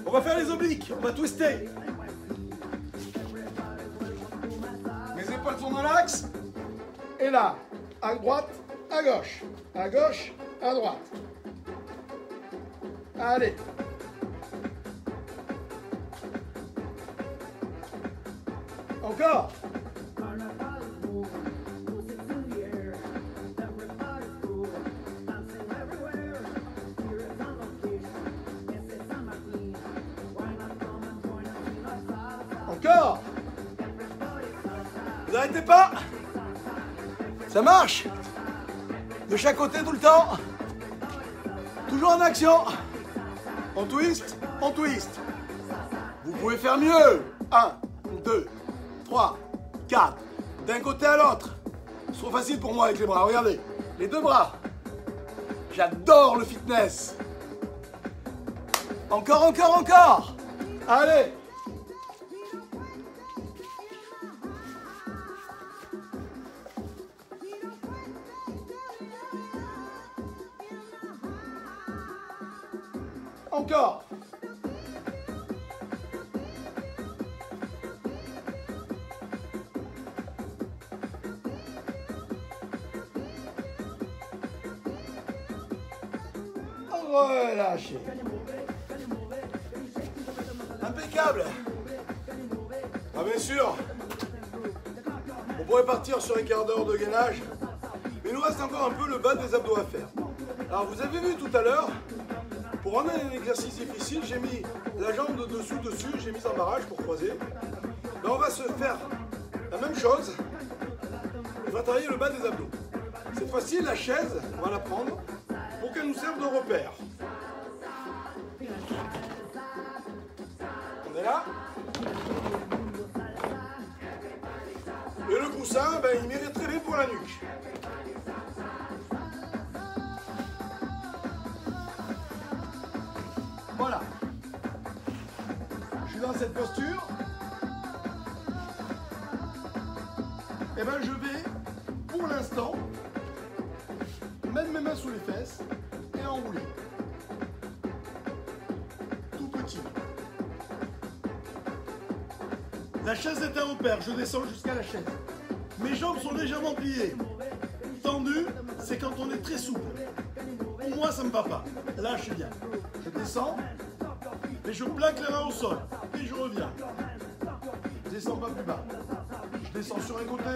On va faire les obliques, on va twister. Mes épaules sont dans l'axe. Et là, à droite, à gauche. À gauche, à droite. Allez. Encore. Encore. Vous n'arrêtez pas. Ça marche. De chaque côté tout le temps. Toujours en action. On twist, on twist. Vous pouvez faire mieux. 1, 2, 3, 4. D'un côté à l'autre. C'est trop facile pour moi avec les bras. Regardez. Les deux bras. J'adore le fitness. Encore, encore, encore. Allez. Encore. Relâchez. Impeccable. Ah bien sûr. On pourrait partir sur un quart d'heure de gainage, mais il nous reste encore un peu le bas des abdos à faire. Alors vous avez vu tout à l'heure, pour rendre un exercice difficile, j'ai mis la jambe de dessus, j'ai mis en barrage pour croiser. Là on va se faire la même chose. On va travailler le bas des abdos. Cette fois-ci, la chaise, on va la prendre pour qu'elle nous serve de repère. On est là. Et le coussin, ben, il mérite très bien pour la nuque. Voilà. Je suis dans cette posture. Et ben je vais, pour l'instant, mettre mes mains sous les fesses et enrouler. La chaise est un repère, je descends jusqu'à la chaise. Mes jambes sont légèrement pliées. Tendu, c'est quand on est très souple. Pour moi, ça ne me va pas. Là, je suis bien. Je descends, et je plaque les mains au sol. Et je reviens. Je descends pas plus bas. Je descends sur un côté,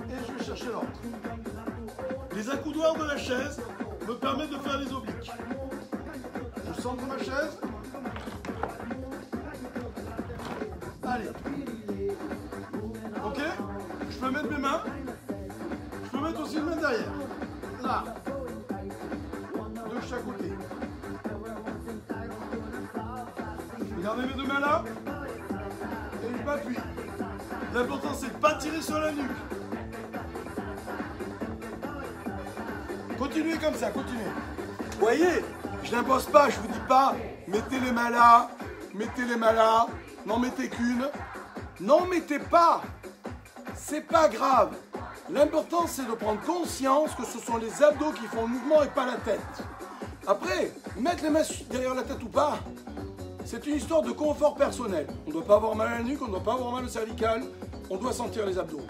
et je vais chercher l'autre. Les accoudoirs de la chaise me permettent de faire les obliques. Je centre ma chaise. Allez. Ok? Je peux mettre mes mains. Je peux mettre aussi une main derrière. Là. De chaque côté. Regardez mes deux mains là. Et je m'appuie. L'important c'est de ne pas tirer sur la nuque. Continuez comme ça, continuez. Vous voyez, je n'impose pas, je vous dis pas, mettez les mains là, mettez les mains là, n'en mettez qu'une. N'en mettez pas. C'est pas grave. L'important c'est de prendre conscience que ce sont les abdos qui font le mouvement et pas la tête. Après, mettre les mains derrière la tête ou pas, c'est une histoire de confort personnel. On ne doit pas avoir mal à la nuque, on ne doit pas avoir mal au cervical, on doit sentir les abdos.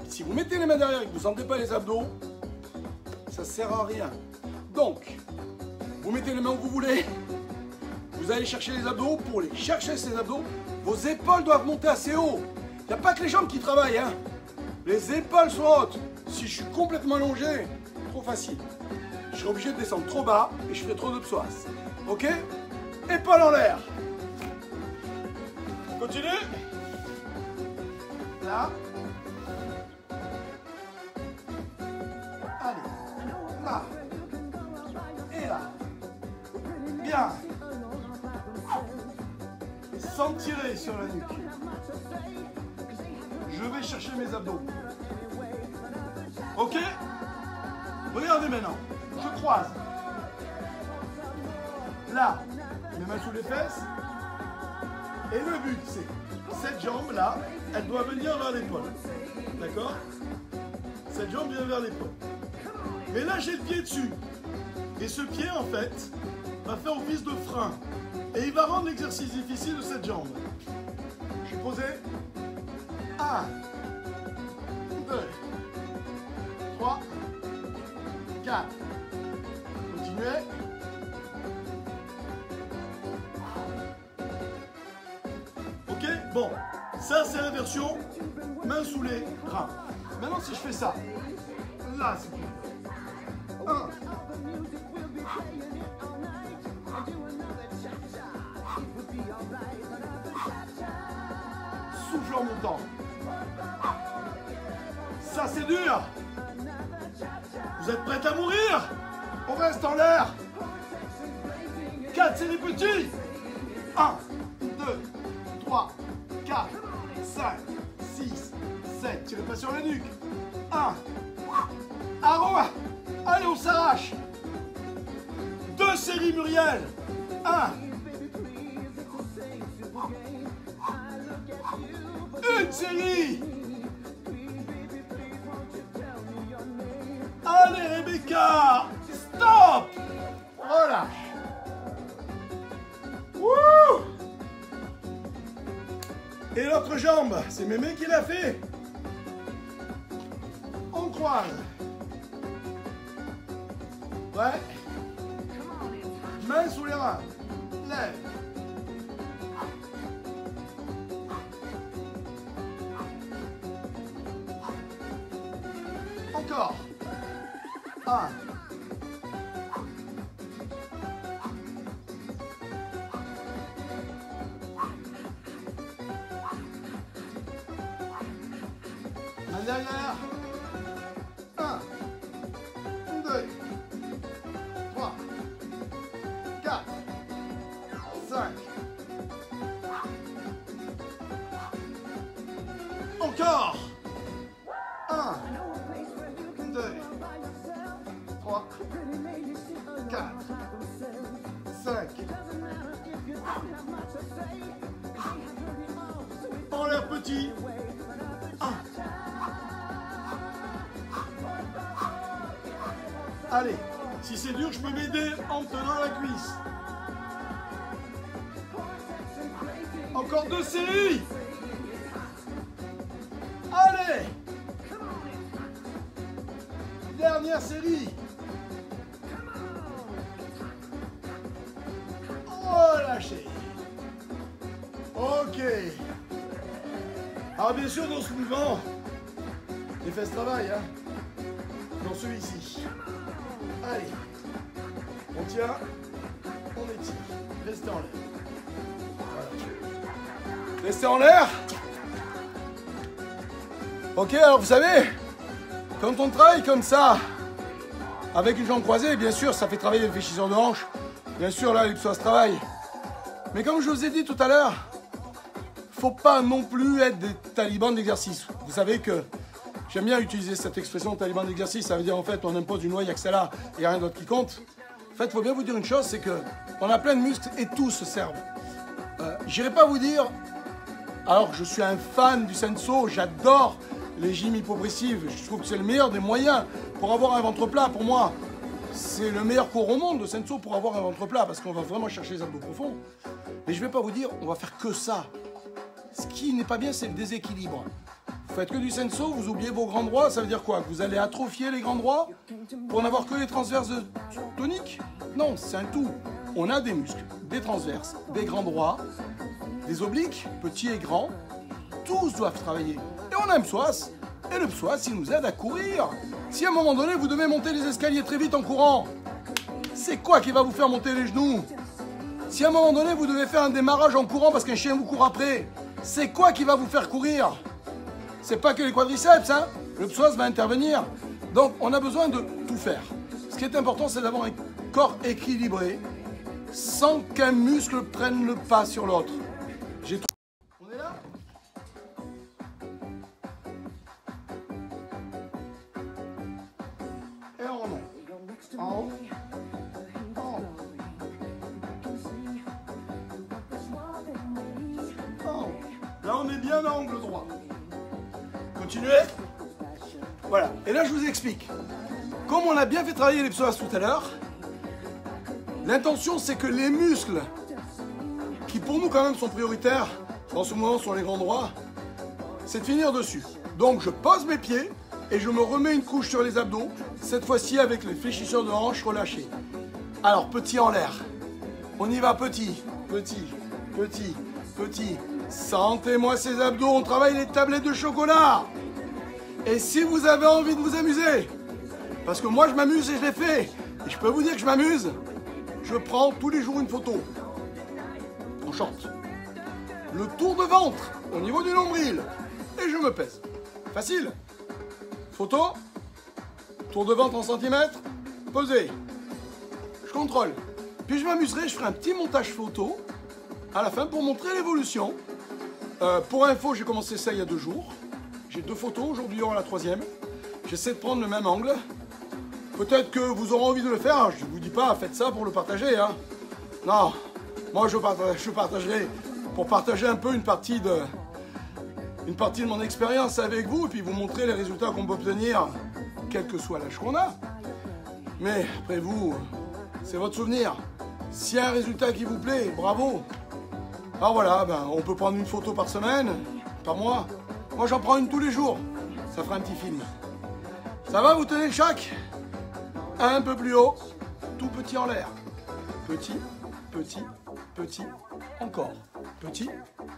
Si vous mettez les mains derrière et que vous ne sentez pas les abdos, ça ne sert à rien. Donc, vous mettez les mains où vous voulez, vous allez chercher les abdos. Pour les chercher ces abdos, vos épaules doivent monter assez haut. Il n'y a pas que les jambes qui travaillent, hein. Les épaules sont hautes. Si je suis complètement allongé, trop facile. Je serai obligé de descendre trop bas et je ferai trop de psoas. Ok? Épaules en l'air. Continue. Là. Allez. Là. Et là. Bien. Sans tirer sur la nuque. Je vais chercher mes abdos. Ok? Regardez maintenant. Je croise. Là, mes mains sous les fesses. Et le but, c'est cette jambe-là, elle doit venir vers l'épaule. D'accord? Cette jambe vient vers l'épaule. Mais là, j'ai le pied dessus. Et ce pied, en fait, va faire office de frein. Et il va rendre l'exercice difficile de cette jambe. Je suis posé. 1, 2, 3, 4. Continuez. Ok? Bon, ça c'est la version main sous les reins. Maintenant si je fais ça, là c'est plus. 1. Souffle en montant. Ça c'est dur. Vous êtes prêts à mourir? On reste en l'air. 4 c'est les petits. 1, 2, 3, 4, 5, 6, 7. Tirez pas sur la nuque. 1. Arrow. Allez, on s'arrache. 2 séries Muriel. 1. Une série. Allez Rebecca. Stop. Relâche. Wouh. Et l'autre jambe, c'est Mémé qui l'a fait. On croise. Ouais. Main sous les reins. Lève. Encore. 1. Main derrière. 1, 2, 3, 4, 5. Encore. 1, 2, 3, 4, 5. En l'air petit. 1. Allez, si c'est dur, je peux m'aider en me tenant la cuisse. Ok. Encore 2 séries. Allez. Dernière série. Relâchez. Ok. Alors bien sûr dans ce mouvement, les fesses travaillent, hein. Dans celui-ci. Allez. On tient. On étire. Restez en l'air. Voilà. Restez en l'air. Ok, alors vous savez, quand on travaille comme ça, avec une jambe croisée, bien sûr, ça fait travailler les fléchisseurs de hanches. Bien sûr, là, les psoas travaillent. Mais comme je vous ai dit tout à l'heure, faut pas non plus être des talibans d'exercice. Vous savez que j'aime bien utiliser cette expression taliban d'exercice. Ça veut dire en fait, on impose une loi, il n'y a que celle-là, et il n'y a rien d'autre qui compte. En fait, il faut bien vous dire une chose, c'est que on a plein de muscles et tous se servent. J'irai pas vous dire, alors que je suis un fan du Senso, j'adore les gyms hypopressifs, je trouve que c'est le meilleur des moyens pour avoir un ventre plat. Pour moi, c'est le meilleur cours au monde, le Senso, pour avoir un ventre plat, parce qu'on va vraiment chercher les abdos profonds. Mais je vais pas vous dire, on va faire que ça. Ce qui n'est pas bien, c'est le déséquilibre. Vous faites que du Senso, vous oubliez vos grands droits, ça veut dire quoi? Que vous allez atrophier les grands droits pour n'avoir que les transverses toniques? Non, c'est un tout. On a des muscles, des transverses, des grands droits, des obliques, petits et grands. Tous doivent travailler. Et on a un psoas. Et le psoas, il nous aide à courir. Si à un moment donné, vous devez monter les escaliers très vite en courant, c'est quoi qui va vous faire monter les genoux? Si à un moment donné, vous devez faire un démarrage en courant parce qu'un chien vous court après, c'est quoi qui va vous faire courir? C'est pas que les quadriceps, hein? Le psoas va intervenir. Donc, on a besoin de tout faire. Ce qui est important, c'est d'avoir un corps équilibré sans qu'un muscle prenne le pas sur l'autre. On est là? Et on remonte. En haut. En haut. En haut. Là, on est bien à angle droit. Continuez. Voilà. Et là, je vous explique. Comme on a bien fait travailler les psoas tout à l'heure, l'intention, c'est que les muscles, qui pour nous quand même sont prioritaires, dans ce moment sont les grands droits, c'est de finir dessus. Donc je pose mes pieds et je me remets une couche sur les abdos, cette fois-ci avec les fléchisseurs de hanches relâchés. Alors petit en l'air, on y va petit, petit, petit, petit. Sentez-moi ces abdos, on travaille les tablettes de chocolat. Et si vous avez envie de vous amuser, parce que moi je m'amuse et je l'ai fait, et je peux vous dire que je m'amuse, je prends tous les jours une photo, en short, le tour de ventre au niveau du nombril, et je me pèse. Facile. Photo, tour de ventre en centimètres, posé. Je contrôle. Puis je m'amuserai, je ferai un petit montage photo à la fin pour montrer l'évolution. Pour info, j'ai commencé ça il y a 2 jours. J'ai 2 photos, aujourd'hui il y aura la 3e. J'essaie de prendre le même angle. Peut-être que vous aurez envie de le faire, je ne vous dis pas, faites ça pour le partager. Hein. Non, moi je partagerai pour partager un peu une partie de mon expérience avec vous et puis vous montrer les résultats qu'on peut obtenir, quel que soit l'âge qu'on a. Mais après vous, c'est votre souvenir. S'il y a un résultat qui vous plaît, bravo. Alors voilà, on peut prendre une photo par semaine, par mois. Moi j'en prends une tous les jours, ça fera un petit film. Ça va, vous tenez le chac? Un peu plus haut, tout petit en l'air. Petit, petit, petit, encore. Petit,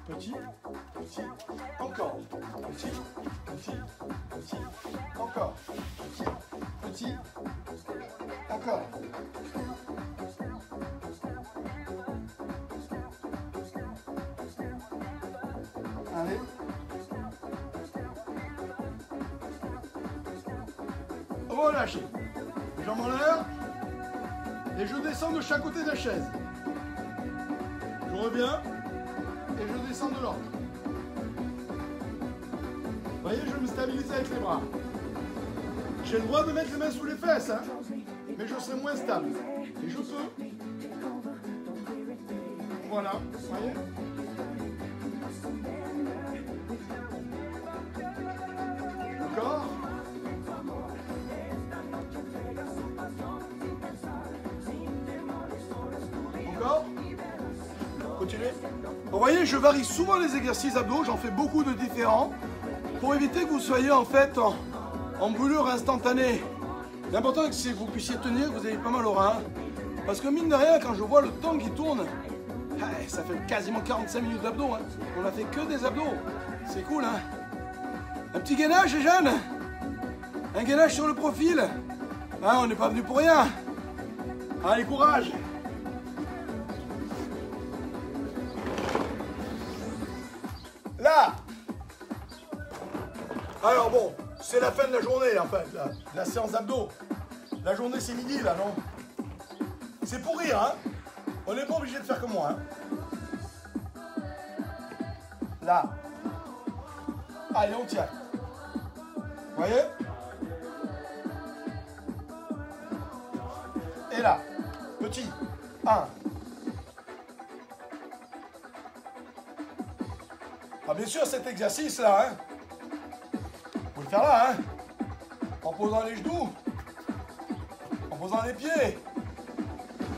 petit, petit, encore. Petit, petit, petit, encore. Petit, petit, encore. Allez. Relâchez. Jambes en l'air. Et je descends de chaque côté de la chaise. Je reviens. Et je descends de l'autre. Vous voyez, je vais me stabiliser avec les bras. J'ai le droit de mettre les mains sous les fesses, hein, mais je serai moins stable. Et je peux. Voilà, vous voyez. Encore. Encore. Continuez. Vous voyez, je varie souvent les exercices abdos, j'en fais beaucoup de différents pour éviter que vous soyez en fait en brûlure instantanée. L'important c'est que vous puissiez tenir, que vous ayez pas mal au rein. Parce que mine de rien, quand je vois le temps qui tourne, ça fait quasiment 45 minutes d'abdos. Hein. On a fait que des abdos. C'est cool, hein. Un petit gainage, les jeunes. Un gainage sur le profil. Hein, on n'est pas venu pour rien. Allez, courage. Là. Alors bon, c'est la fin de la journée, en fait, là, la séance d'abdos. La journée, c'est midi, là, non? C'est pour rire, hein. On n'est pas obligé de faire comme moi, hein. Là. Allez, on tient. Vous voyez? Et là. Petit. 1. Ah, bien sûr, cet exercice-là, hein. Faut le faire là, hein. En posant les genoux. En posant les pieds.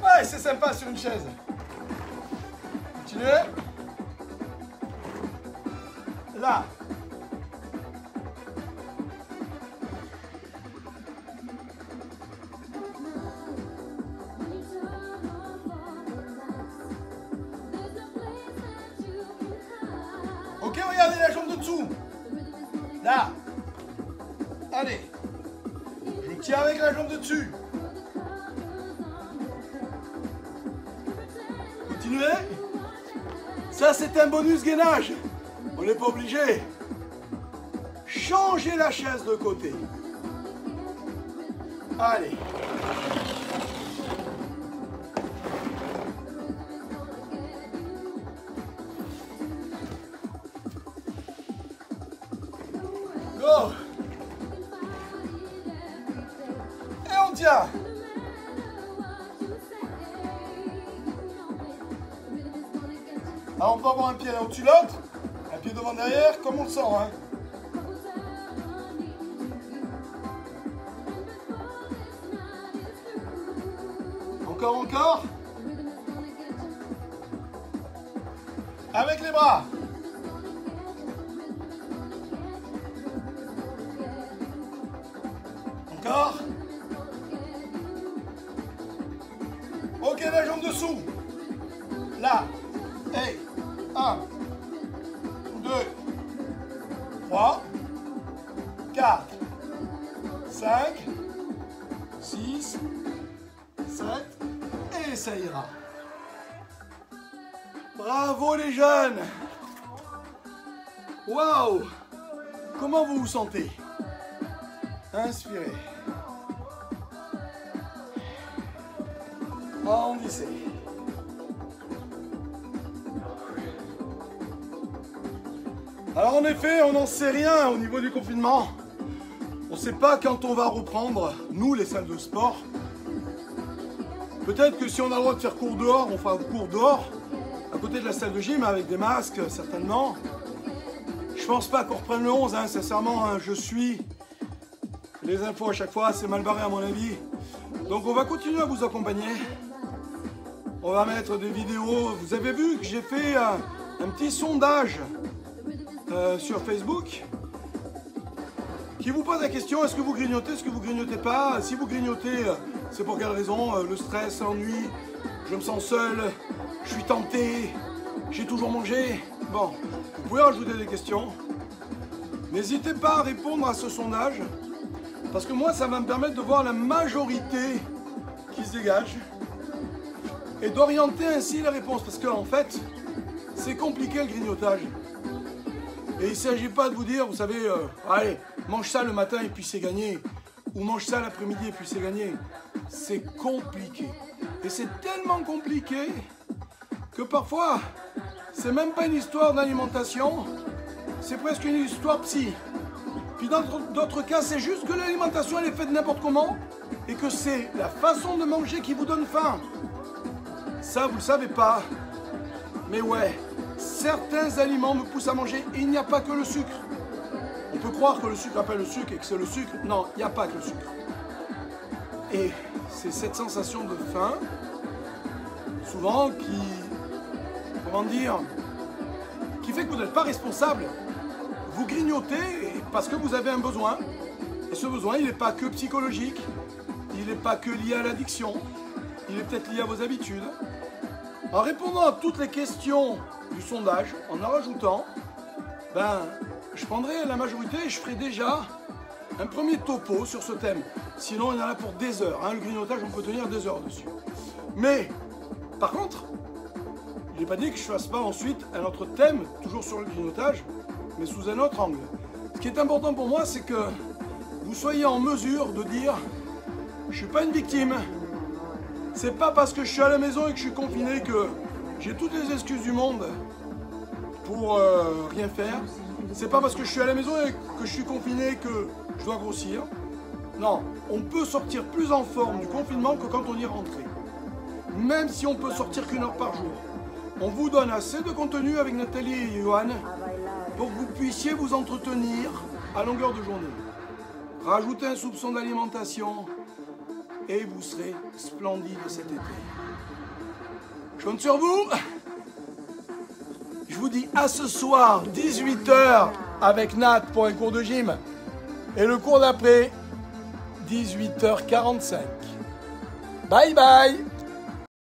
Ouais, c'est sympa sur une chaise. Continuez. Là. Ok, regardez la jambe de dessous. Là. Allez. Je tiens avec la jambe de dessus. Continuez. Ça, c'est un bonus gainage. On n'est pas obligé. Changez la chaise de côté. Allez. Go. Et on tient. Alors on peut avoir un pied là au-dessus de l'autre, un pied devant derrière, comme on le sent. Hein. Encore, encore. Avec les bras. Encore. Ok, la jambe dessous. Là. Et 1, 2, 3, 4, 5, 6, 7, et ça ira. Bravo les jeunes. Waouh. Comment vous vous sentez? Inspirez. Arrondissez. Alors en effet, on n'en sait rien au niveau du confinement. On ne sait pas quand on va reprendre, nous, les salles de sport. Peut-être que si on a le droit de faire cours dehors, on fera cours dehors, à côté de la salle de gym, avec des masques, certainement. Je pense pas qu'on reprenne le 11, hein, sincèrement, hein, je suis. Les infos à chaque fois, c'est mal barré à mon avis. Donc on va continuer à vous accompagner. On va mettre des vidéos. Vous avez vu que j'ai fait un petit sondage sur Facebook qui vous pose la question, est-ce que vous grignotez, est-ce que vous grignotez pas? Si vous grignotez, c'est pour quelle raison? Le stress, l'ennui, je me sens seul, je suis tenté, j'ai toujours mangé. Bon, vous pouvez rajouter des questions. N'hésitez pas à répondre à ce sondage, parce que moi, ça va me permettre de voir la majorité qui se dégage et d'orienter ainsi les réponses, parce qu'en fait, c'est compliqué le grignotage. Et il ne s'agit pas de vous dire, vous savez, allez, mange ça le matin et puis c'est gagné. Ou mange ça l'après-midi et puis c'est gagné. C'est compliqué. Et c'est tellement compliqué que parfois, c'est même pas une histoire d'alimentation, c'est presque une histoire psy. Puis dans d'autres cas, c'est juste que l'alimentation, elle est faite n'importe comment et que c'est la façon de manger qui vous donne faim. Ça, vous ne le savez pas. Mais ouais. Certains aliments me poussent à manger et il n'y a pas que le sucre. On peut croire que le sucre appelle le sucre et que c'est le sucre. Non, il n'y a pas que le sucre. Et c'est cette sensation de faim, souvent qui, comment dire, qui fait que vous n'êtes pas responsable. Vous grignotez parce que vous avez un besoin. Et ce besoin, il n'est pas que psychologique, il n'est pas que lié à l'addiction, il est peut-être lié à vos habitudes. En répondant à toutes les questions du sondage, en rajoutant, je prendrai la majorité et je ferai déjà un premier topo sur ce thème. Sinon, il y en a pour des heures. Le grignotage, on peut tenir des heures dessus. Mais, par contre, je n'ai pas dit que je ne fasse pas ensuite un autre thème, toujours sur le grignotage, mais sous un autre angle. Ce qui est important pour moi, c'est que vous soyez en mesure de dire « Je ne suis pas une victime. C'est pas parce que je suis à la maison et que je suis confiné que j'ai toutes les excuses du monde pour rien faire. C'est pas parce que je suis à la maison et que je suis confiné que je dois grossir. Non, on peut sortir plus en forme du confinement que quand on y est rentré. Même si on peut sortir qu'1 heure par jour. On vous donne assez de contenu avec Nathalie et Johan pour que vous puissiez vous entretenir à longueur de journée. Rajoutez un soupçon d'alimentation et vous serez splendide cet été. Je compte sur vous. Je vous dis à ce soir, 18h, avec Nat pour un cours de gym. Et le cours d'après, 18h45. Bye bye.